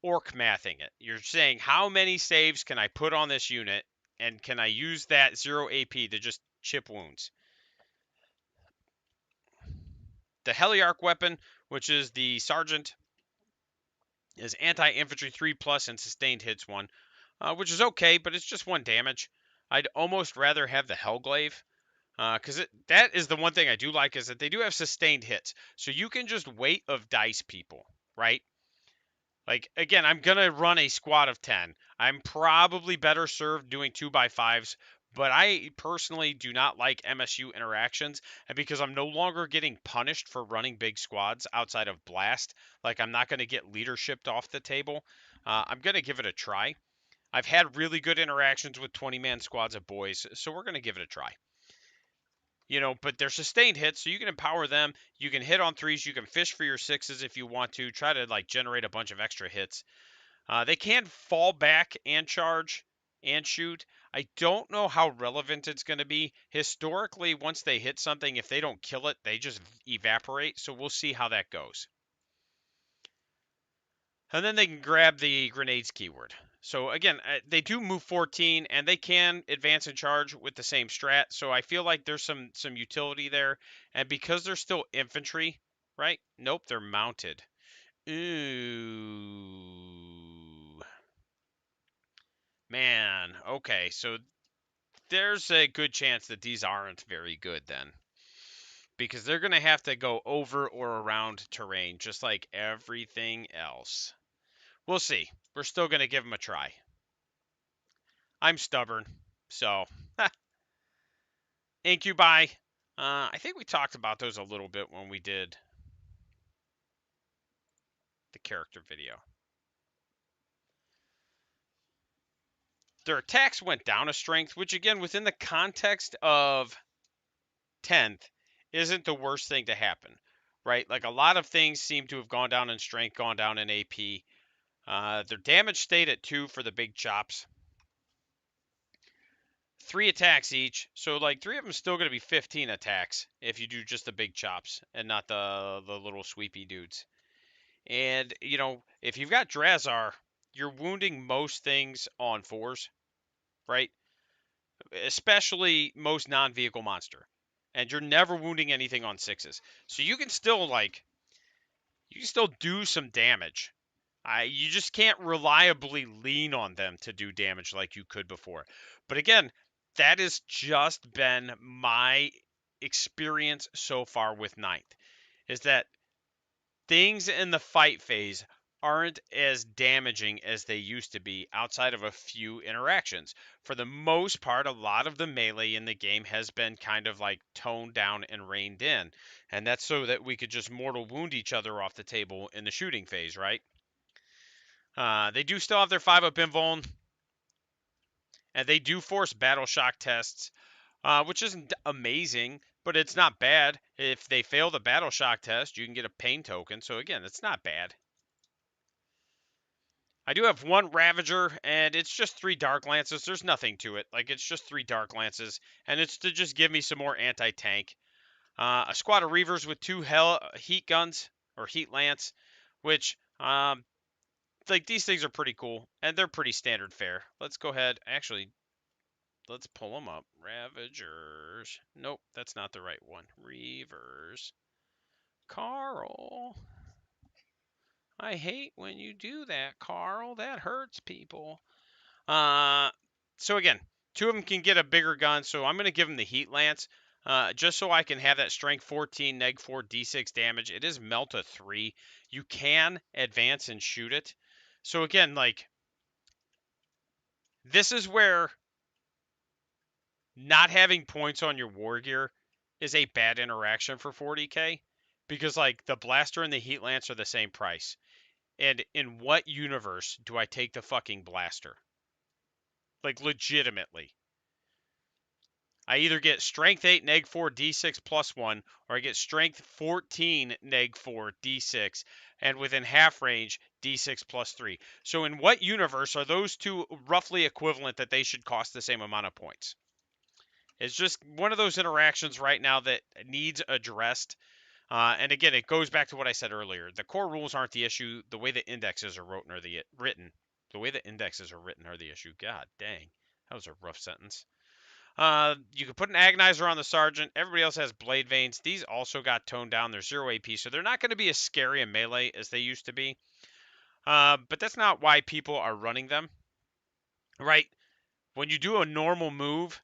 orc mathing it. You're saying, how many saves can I put on this unit, and can I use that 0 AP to just chip wounds? The Heliarch weapon, which is the Sergeant, is anti-infantry 3+ and sustained hits 1, which is okay, but it's just 1 damage. I'd almost rather have the Hellglaive, because that is the one thing I do like, is that they do have sustained hits. So you can just weight of dice people, right? Like, again, I'm going to run a squad of 10. I'm probably better served doing 2x5s, but I personally do not like MSU interactions, and because I'm no longer getting punished for running big squads outside of Blast, like, I'm not going to get leadershiped off the table, I'm going to give it a try. I've had really good interactions with 20-man squads of boys, so we're going to give it a try. But they're sustained hits, so you can empower them. You can hit on 3s. You can fish for your 6s if you want to. Try to, like, generate a bunch of extra hits. They can fall back and charge and shoot. I don't know how relevant it's going to be. Historically, once they hit something, if they don't kill it, they just evaporate. So we'll see how that goes. And then they can grab the grenades keyword. So again, they do move 14, and they can advance and charge with the same strat. So I feel like there's some utility there. And because they're still infantry, right? Nope, they're mounted. Ooh. Man, okay, so there's a good chance that these aren't very good then. Because they're going to have to go over or around terrain, just like everything else. We'll see. We're still going to give them a try. I'm stubborn, so Incubi. I think we talked about those a little bit when we did the character video. Their attacks went down a strength, which again, within the context of 10th, isn't the worst thing to happen, right? Like a lot of things seem to have gone down in strength, gone down in AP. Their damage stayed at 2 for the big chops. 3 attacks each, so like 3 of them still going to be 15 attacks if you do just the big chops and not the little sweepy dudes. And you know, if you've got Drazar, you're wounding most things on 4s, right? Especially most non-vehicle monster. And you're never wounding anything on 6s. So you can still do some damage. You just can't reliably lean on them to do damage like you could before. But again, that has just been my experience so far with Ninth, is that things in the fight phase aren't as damaging as they used to be outside of a few interactions. For the most part, a lot of the melee in the game has been kind of like toned down and reined in. And that's so that we could just mortal wound each other off the table in the shooting phase, right? They do still have their 5-up invuln, and they do force battle shock tests, which isn't amazing, but it's not bad. If they fail the battle shock test, you can get a pain token. So again, it's not bad. I do have 1 Ravager, and it's just 3 Dark Lances. There's nothing to it. Like, it's just 3 Dark Lances, and it's to just give me some more anti-tank. A squad of Reavers with 2 heat guns, or heat lance, which, like, these things are pretty cool, and they're pretty standard fare. Let's go ahead. Actually, let's pull them up. Ravagers. Nope, that's not the right one. Reavers. Carl. I hate when you do that, Carl. That hurts people. So again, 2 of them can get a bigger gun, so I'm going to give them the Heat Lance, just so I can have that Strength 14, Neg 4, D6 damage. It is Melta 3. You can advance and shoot it. So again, like, this is where not having points on your war gear is a bad interaction for 40k, because like the blaster and the heat lance are the same price. And in what universe do I take the fucking blaster? Like, legitimately. I either get strength 8 neg 4 d6 plus 1, or I get strength 14 neg 4 d6, and within half range d6 plus 3. So in what universe are those two roughly equivalent that they should cost the same amount of points? It's just one of those interactions right now that needs addressed. And again, it goes back to what I said earlier. The core rules aren't the issue. The way the indexes are written. The way the indexes are written are the issue. God dang, that was a rough sentence. You can put an agonizer on the sergeant. Everybody else has blade veins. These also got toned down. They're 0 AP, so they're not going to be as scary in melee as they used to be. But that's not why people are running them, right? When you do a normal move,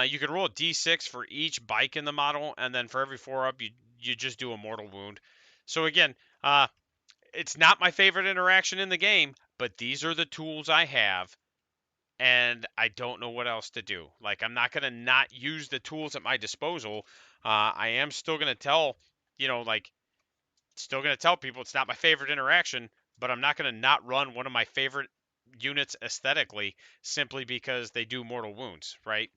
you can roll a d6 for each bike in the model, and then for every 4-up, you just do a mortal wound. So again, it's not my favorite interaction in the game, but these are the tools I have, and I don't know what else to do. Like, I'm not going to not use the tools at my disposal. I am still going to tell, still going to tell people it's not my favorite interaction, but I'm not going to not run one of my favorite units aesthetically simply because they do mortal wounds, right?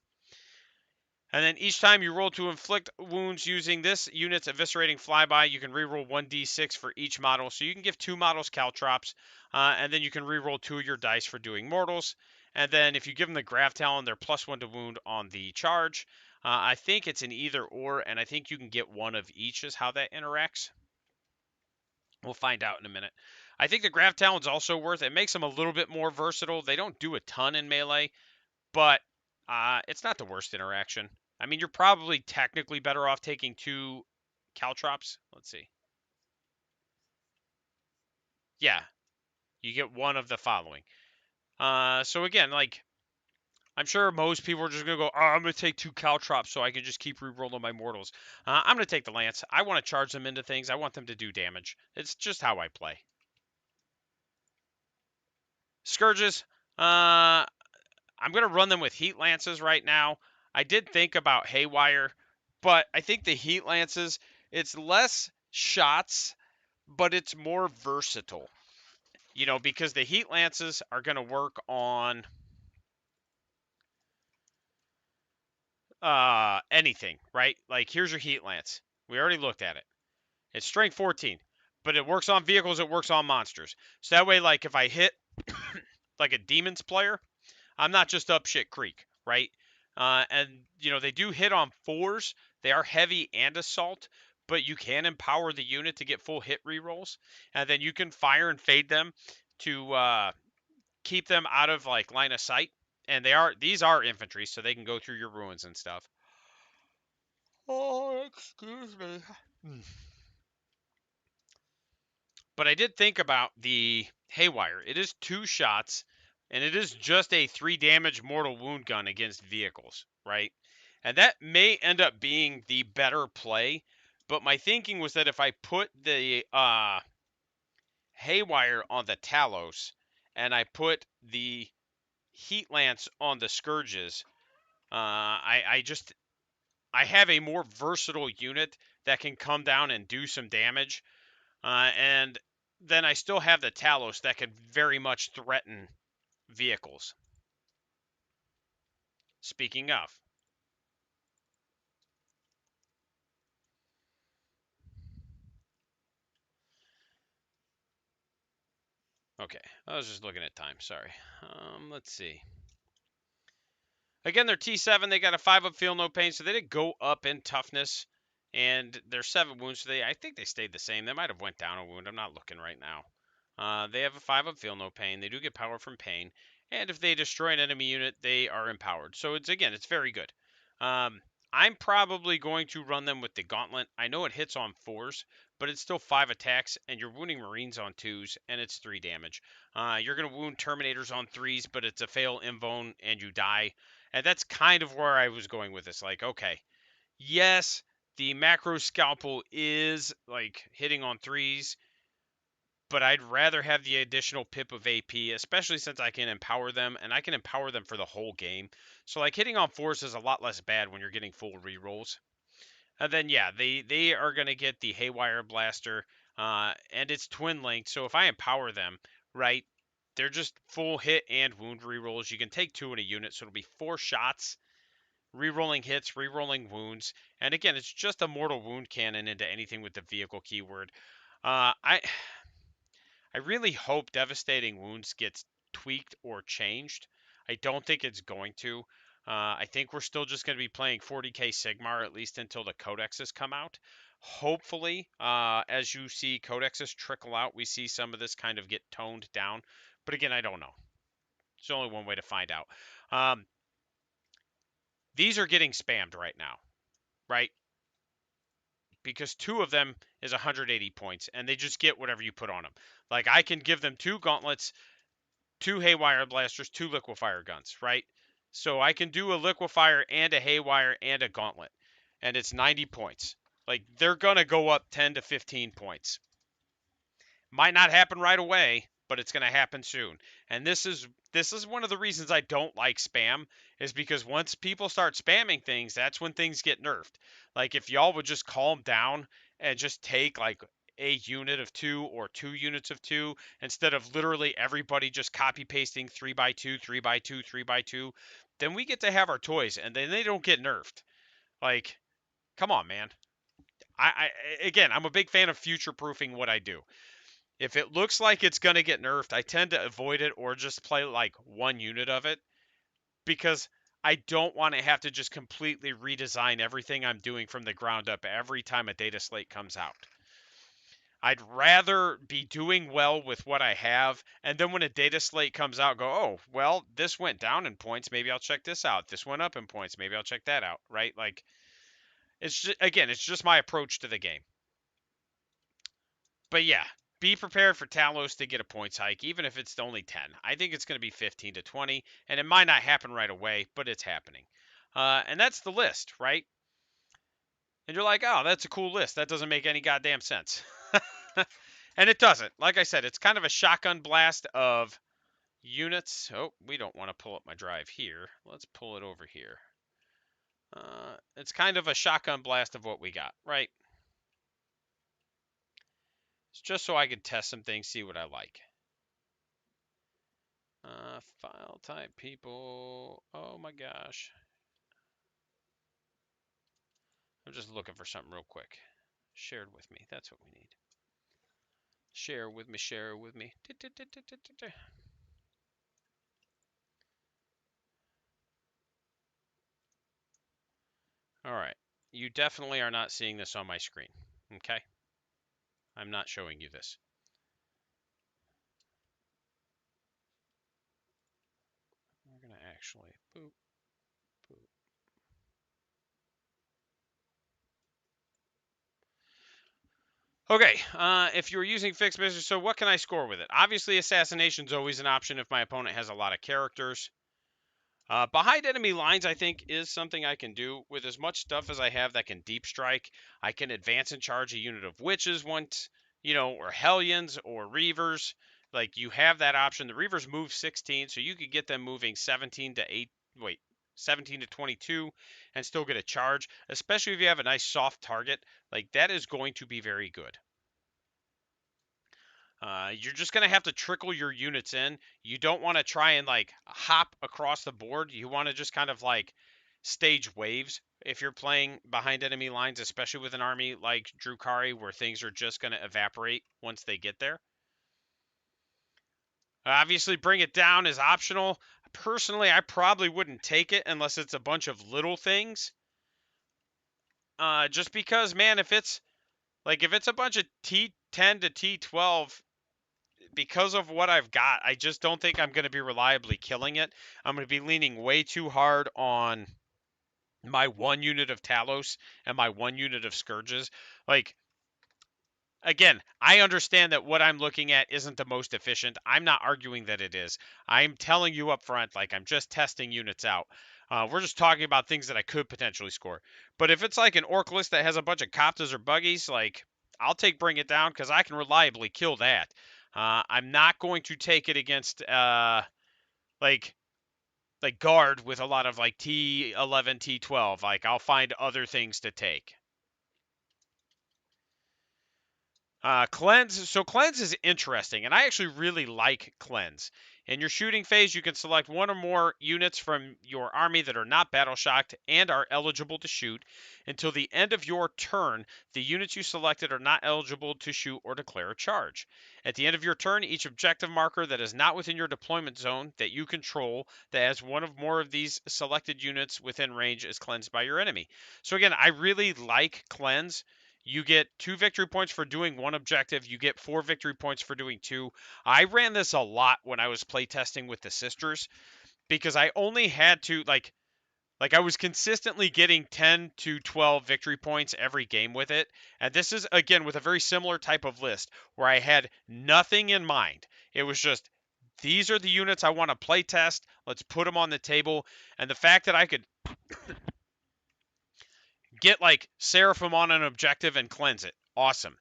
And then each time you roll to inflict wounds using this unit's eviscerating flyby, you can reroll 1d6 for each model. So you can give 2 models caltrops, and then you can reroll 2 of your dice for doing mortals. And then if you give them the Grav Talon, they're +1 to wound on the charge. I think it's an either or, and I think you can get one of each is how that interacts. We'll find out in a minute. I think the Grav Talon's also worth it. It makes them a little bit more versatile. They don't do a ton in melee, but it's not the worst interaction. I mean, you're probably technically better off taking 2 caltrops. Let's see. Yeah, you get one of the following. So again, like, I'm sure most people are just going to go, oh, I'm going to take 2 caltrops so I can just keep re-rolling my mortals. I'm going to take the lance. I want to charge them into things. I want them to do damage. It's just how I play. Scourges. I'm going to run them with heat lances right now. I did think about haywire, but I think the heat lances, it's less shots, but it's more versatile. You know, because the heat lances are going to work on anything, right? Like, here's your heat lance. We already looked at it. It's strength 14, but it works on vehicles, it works on monsters. So that way, like, if I hit like a demons player, I'm not just up shit creek, right? And you know, they do hit on 4s. They are heavy and assault, but you can empower the unit to get full hit rerolls, and then you can fire and fade them to keep them out of like line of sight. And these are infantry, so they can go through your ruins and stuff. Oh, excuse me. But I did think about the haywire. It is 2 shots, and it is just a 3 damage mortal wound gun against vehicles, right? And that may end up being the better play. But my thinking was that if I put the haywire on the Talos and I put the heat lance on the scourges, I have a more versatile unit that can come down and do some damage. And then I still have the Talos that can very much threaten vehicles. Speaking of. Okay, I was just looking at time. Sorry. Let's see. Again, they're T7. They got a 5 up, feel no pain, so they did go up in toughness, and they're 7 wounds. So I think they stayed the same. They might have went down a wound. I'm not looking right now. They have a 5 up, feel no pain. They do get power from pain, and if they destroy an enemy unit, they are empowered. So it's very good. I'm probably going to run them with the gauntlet. I know it hits on 4s, but it's still 5 attacks, and you're wounding Marines on 2s, and it's 3 damage. You're going to wound Terminators on 3s, but it's a fail invuln, and you die. And that's kind of where I was going with this. Like, okay, yes, the macro scalpel is like hitting on 3s, but I'd rather have the additional pip of AP, especially since I can empower them, and I can empower them for the whole game. So like hitting on 4s is a lot less bad when you're getting full rerolls. And then yeah, they are gonna get the Haywire Blaster, and it's twin linked. So if I empower them, right, they're just full hit and wound rerolls. You can take 2 in a unit, so it'll be 4 shots, rerolling hits, rerolling wounds, and again, it's just a mortal wound cannon into anything with the vehicle keyword. Uh, I I really hope Devastating Wounds gets tweaked or changed. I don't think it's going to. I think we're still just going to be playing 40k Sigmar at least until the codexes come out. Hopefully, as you see codexes trickle out, we see some of this kind of get toned down. But again, I don't know. There's only one way to find out. Um, these are getting spammed right now, right? Because 2 of them is 180 points, and they just get whatever you put on them. Like, I can give them 2 gauntlets, 2 Haywire Blasters, 2 Liquefier Guns, right? So I can do a Liquefier and a Haywire and a Gauntlet, and it's 90 points. Like, they're going to go up 10 to 15 points. Might not happen right away, but it's going to happen soon. And this is one of the reasons I don't like spam, is because once people start spamming things, that's when things get nerfed. Like, if y'all would just calm down and just take like a unit of 2 or 2 units of 2 instead of literally everybody just copy pasting 3x2, 3x2, 3x2, then we get to have our toys, and then they don't get nerfed. Like, come on, man. Again, I'm a big fan of future proofing what I do. If it looks like it's going to get nerfed, I tend to avoid it or just play like 1 unit of it, because I don't want to have to just completely redesign everything I'm doing from the ground up every time a data slate comes out. I'd rather be doing well with what I have, and then when a data slate comes out, go, oh, well, this went down in points, maybe I'll check this out. This went up in points, maybe I'll check that out, right? Like, it's just, again, it's just my approach to the game. But yeah, be prepared for Talos to get a points hike, even if it's only 10. I think it's going to be 15 to 20, and it might not happen right away, but it's happening. And that's the list, right? And you're like, oh, that's a cool list. That doesn't make any goddamn sense. And it doesn't. Like I said, it's kind of a shotgun blast of units. Oh, we don't want to pull up my drive here. Let's pull it over here. It's kind of a shotgun blast of what we got, right? It's just so I can test some things, see what I like. File type people. Oh my gosh. I'm just looking for something real quick. Shared with me. That's what we need. Share with me, share with me. All right. You definitely are not seeing this on my screen. Okay? I'm not showing you this. We're going to actually boop, boop. Okay, if you're using fixed business, so what can I score with it? Obviously, assassination's always an option if my opponent has a lot of characters. Behind enemy lines, I think, is something I can do with as much stuff as I have that can deep strike. I can advance and charge a unit of witches once, or hellions or reavers. Like, you have that option. The reavers move 16, so you could get them moving 17 to 22 and still get a charge, especially if you have a nice soft target. Like, that is going to be very good. You're just going to have to trickle your units in. You don't want to try and like hop across the board. You want to just kind of like stage waves if you're playing behind enemy lines, especially with an army like Drukhari where things are just going to evaporate once they get there. Obviously, bring it down is optional. Personally, I probably wouldn't take it unless it's a bunch of little things. Just because, man, if it's a bunch of T10 to T12, because of what I've got, I just don't think I'm going to be reliably killing it. I'm going to be leaning way too hard on my one unit of Talos and my one unit of Scourges. Like, again, I understand that what I'm looking at isn't the most efficient. I'm not arguing that it is. I'm telling you up front, like, I'm just testing units out. We're just talking about things that I could potentially score. But if it's like an orc list that has a bunch of Coptas or buggies, like, I'll take Bring It Down because I can reliably kill that. I'm not going to take it against like guard with a lot of like T11, T12. Like, I'll find other things to take. Cleanse. So cleanse is interesting, and I actually really like cleanse. In your shooting phase, you can select one or more units from your army that are not battle shocked and are eligible to shoot. Until the end of your turn, the units you selected are not eligible to shoot or declare a charge. At the end of your turn, each objective marker that is not within your deployment zone that you control that has one of more of these selected units within range is cleansed by your enemy. So again, I really like cleanse. You get 2 victory points for doing one objective. You get 4 victory points for doing 2. I ran this a lot when I was playtesting with the sisters because I only had to I was consistently getting 10 to 12 victory points every game with it. And this is again with a very similar type of list where I had nothing in mind. It was just these are the units I want to play test. Let's put them on the table. And the fact that I could get like Seraphim on an objective and cleanse it. Awesome.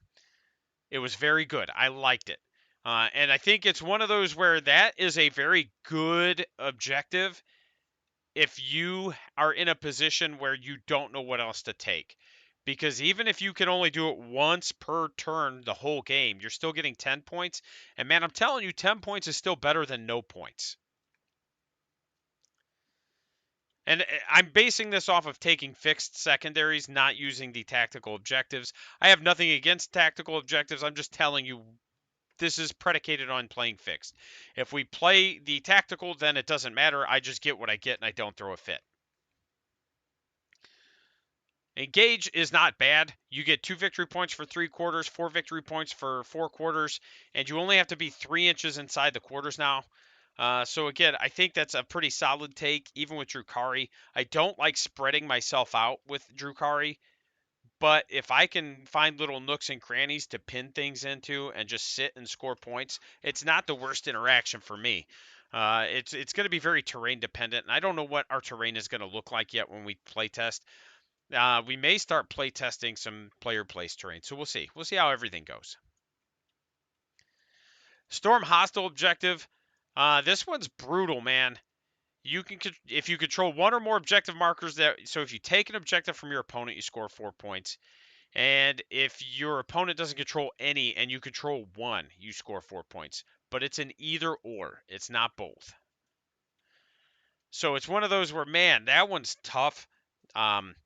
It was very good. I liked it. And I think it's one of those where that is a very good objective if you are in a position where you don't know what else to take. Because even if you can only do it once per turn the whole game, you're still getting 10 points. And man, I'm telling you, 10 points is still better than no points. And I'm basing this off of taking fixed secondaries, not using the tactical objectives. I have nothing against tactical objectives. I'm just telling you this is predicated on playing fixed. If we play the tactical, then it doesn't matter. I just get what I get and I don't throw a fit. Engage is not bad. You get 2 victory points for 3 quarters, 4 victory points for 4 quarters, and you only have to be 3 inches inside the quarters now. So again, I think that's a pretty solid take, even with Drukhari. I don't like spreading myself out with Drukhari, But if I can find little nooks and crannies to pin things into and just sit and score points, it's not the worst interaction for me. It's going to be very terrain dependent, and I don't know what our terrain is going to look like yet when we play test. We may start play testing some player place terrain, so we'll see. We'll see how everything goes. Storm hostile objective. This one's brutal, man. You can if you control one or more objective markers that so if you take an objective from your opponent, you score 4 points. And if your opponent doesn't control any and you control one, you score 4 points. But it's an either or. It's not both. So it's one of those where, man, that one's tough. Um,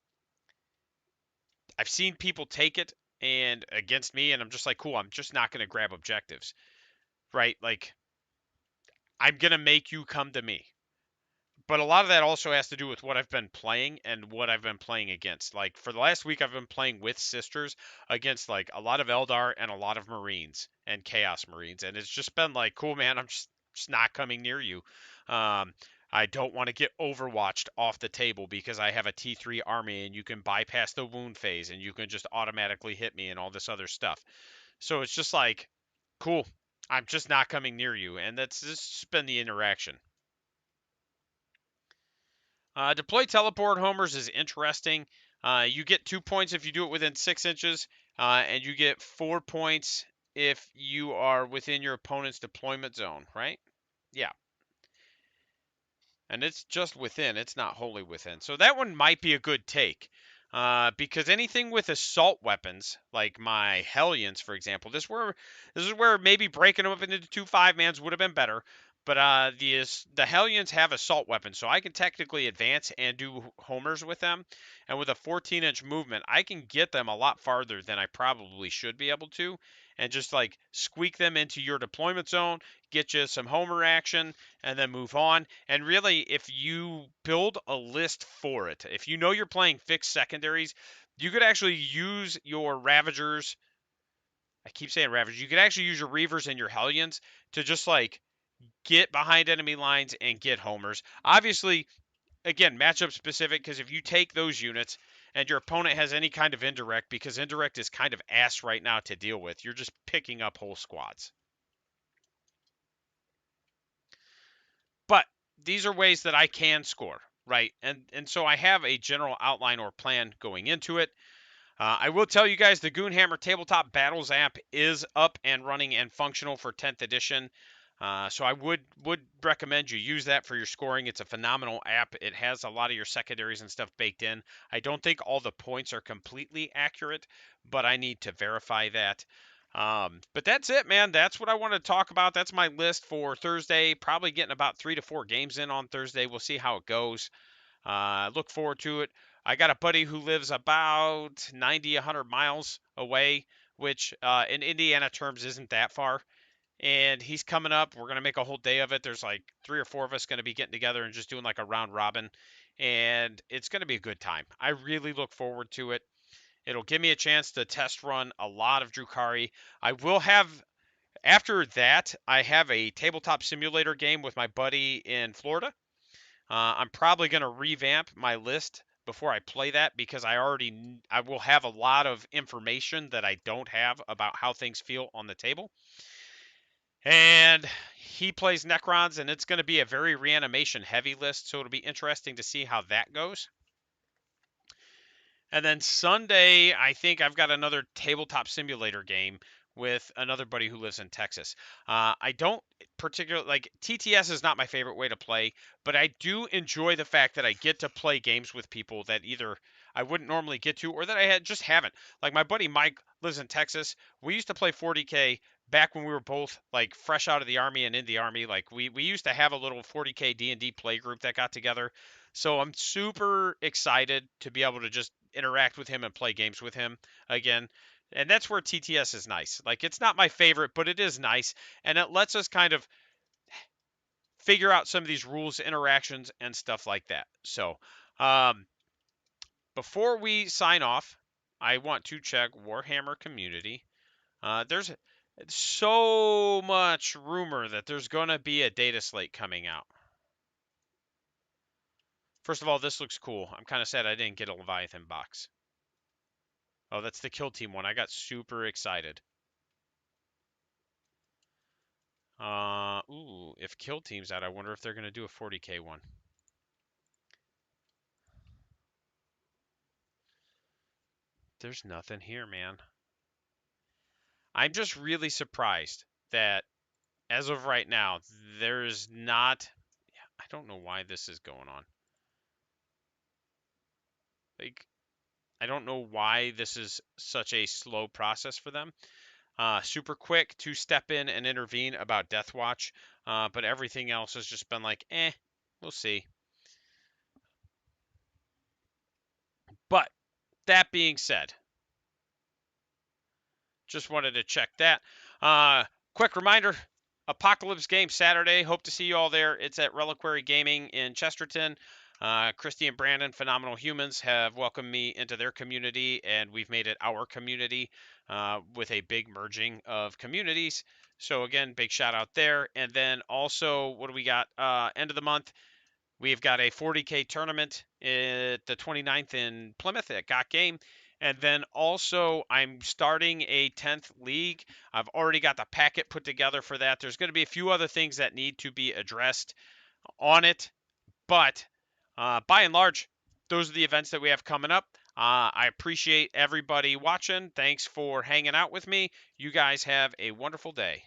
I've seen people take it and against me, and I'm just like, cool, I'm just not going to grab objectives, right? Like, I'm going to make you come to me. But a lot of that also has to do with what I've been playing and what I've been playing against. Like for the last week, I've been playing with sisters against like a lot of Eldar and a lot of Marines and Chaos Marines, and it's just been like, cool, man. I'm just not coming near you. Um, I don't want to get overwatched off the table because I have a T3 army and you can bypass the wound phase and you can just automatically hit me and all this other stuff. So it's just like, cool. I'm just not coming near you, and that's just been the interaction. Deploy teleport homers is interesting. You get 2 points if you do it within 6 inches, and you get 4 points if you are within your opponent's deployment zone, right? Yeah. And it's just within, it's not wholly within. So that one might be a good take. Because anything with assault weapons, like my Hellions, for example, this is where maybe breaking them up into two 5-mans would have been better. But the Hellions have assault weapons, so I can technically advance and do homers with them. And with a 14-inch movement, I can get them a lot farther than I probably should be able to, and just like squeak them into your deployment zone, get you some homer action, and then move on. And really, if you build a list for it, if you know you're playing fixed secondaries, you could actually use your Ravagers. I keep saying Ravagers. You could actually use your Reavers and your Hellions to just like get behind enemy lines and get homers. Obviously, again, matchup specific because if you take those units and your opponent has any kind of indirect, because indirect is kind of ass right now to deal with, you're just picking up whole squads. But these are ways that I can score, right? And so I have a general outline or plan going into it. I will tell you guys the Goonhammer Tabletop Battles app is up and running and functional for 10th edition. So I would recommend you use that for your scoring. It's a phenomenal app. It has a lot of your secondaries and stuff baked in. I don't think all the points are completely accurate, but I need to verify that. But that's it, man. That's what I want to talk about. That's my list for Thursday. Probably getting about 3 to 4 games in on Thursday. We'll see how it goes. Look forward to it. I got a buddy who lives about 90, 100 miles away, which in Indiana terms isn't that far. And he's coming up. We're going to make a whole day of it. There's like 3 or 4 of us going to be getting together and just doing like a round robin. And it's going to be a good time. I really look forward to it. It'll give me a chance to test run a lot of Drukhari. I will have, after that, I have a tabletop simulator game with my buddy in Florida. I'm probably going to revamp my list before I play that because I will have a lot of information that I don't have about how things feel on the table. And he plays Necrons, and it's going to be a very reanimation heavy list, so it'll be interesting to see how that goes. And then Sunday, I think I've got another tabletop simulator game with another buddy who lives in Texas. I don't particularly like TTS is not my favorite way to play, but I do enjoy the fact that I get to play games with people that either I wouldn't normally get to or that just haven't. Like my buddy Mike lives in Texas. We used to play 40k back when we were both like fresh out of the army and in the army. Like we used to have a little 40k D&D play group that got together. So I'm super excited to be able to just interact with him and play games with him again. And that's where TTS is nice. Like it's not my favorite, but it is nice, and it lets us kind of figure out some of these rules, interactions, and stuff like that. So, before we sign off, I want to check Warhammer community. There's so much rumor that there's going to be a data slate coming out. First of all, this looks cool. I'm kind of sad I didn't get a Leviathan box. Oh, that's the Kill Team one. I got super excited. Ooh, if Kill Team's out, I wonder if they're going to do a 40k one. There's nothing here, man. I'm just really surprised that as of right now, there's not. I don't know why this is going on. Like, I don't know why this is such a slow process for them. Super quick to step in and intervene about Death Watch, but everything else has just been like, we'll see. But that being said, just wanted to check that. Quick reminder, Apocalypse game Saturday. Hope to see you all there. It's at Reliquary Gaming in Chesterton. Christy and Brandon, Phenomenal Humans, have welcomed me into their community, and we've made it our community with a big merging of communities. So, again, big shout out there. And then also, what do we got? End of the month, we've got a 40K tournament at the 29th in Plymouth at Got Game. And then also, I'm starting a 10th league. I've already got the packet put together for that. There's going to be a few other things that need to be addressed on it. But by and large, those are the events that we have coming up. I appreciate everybody watching. Thanks for hanging out with me. You guys have a wonderful day.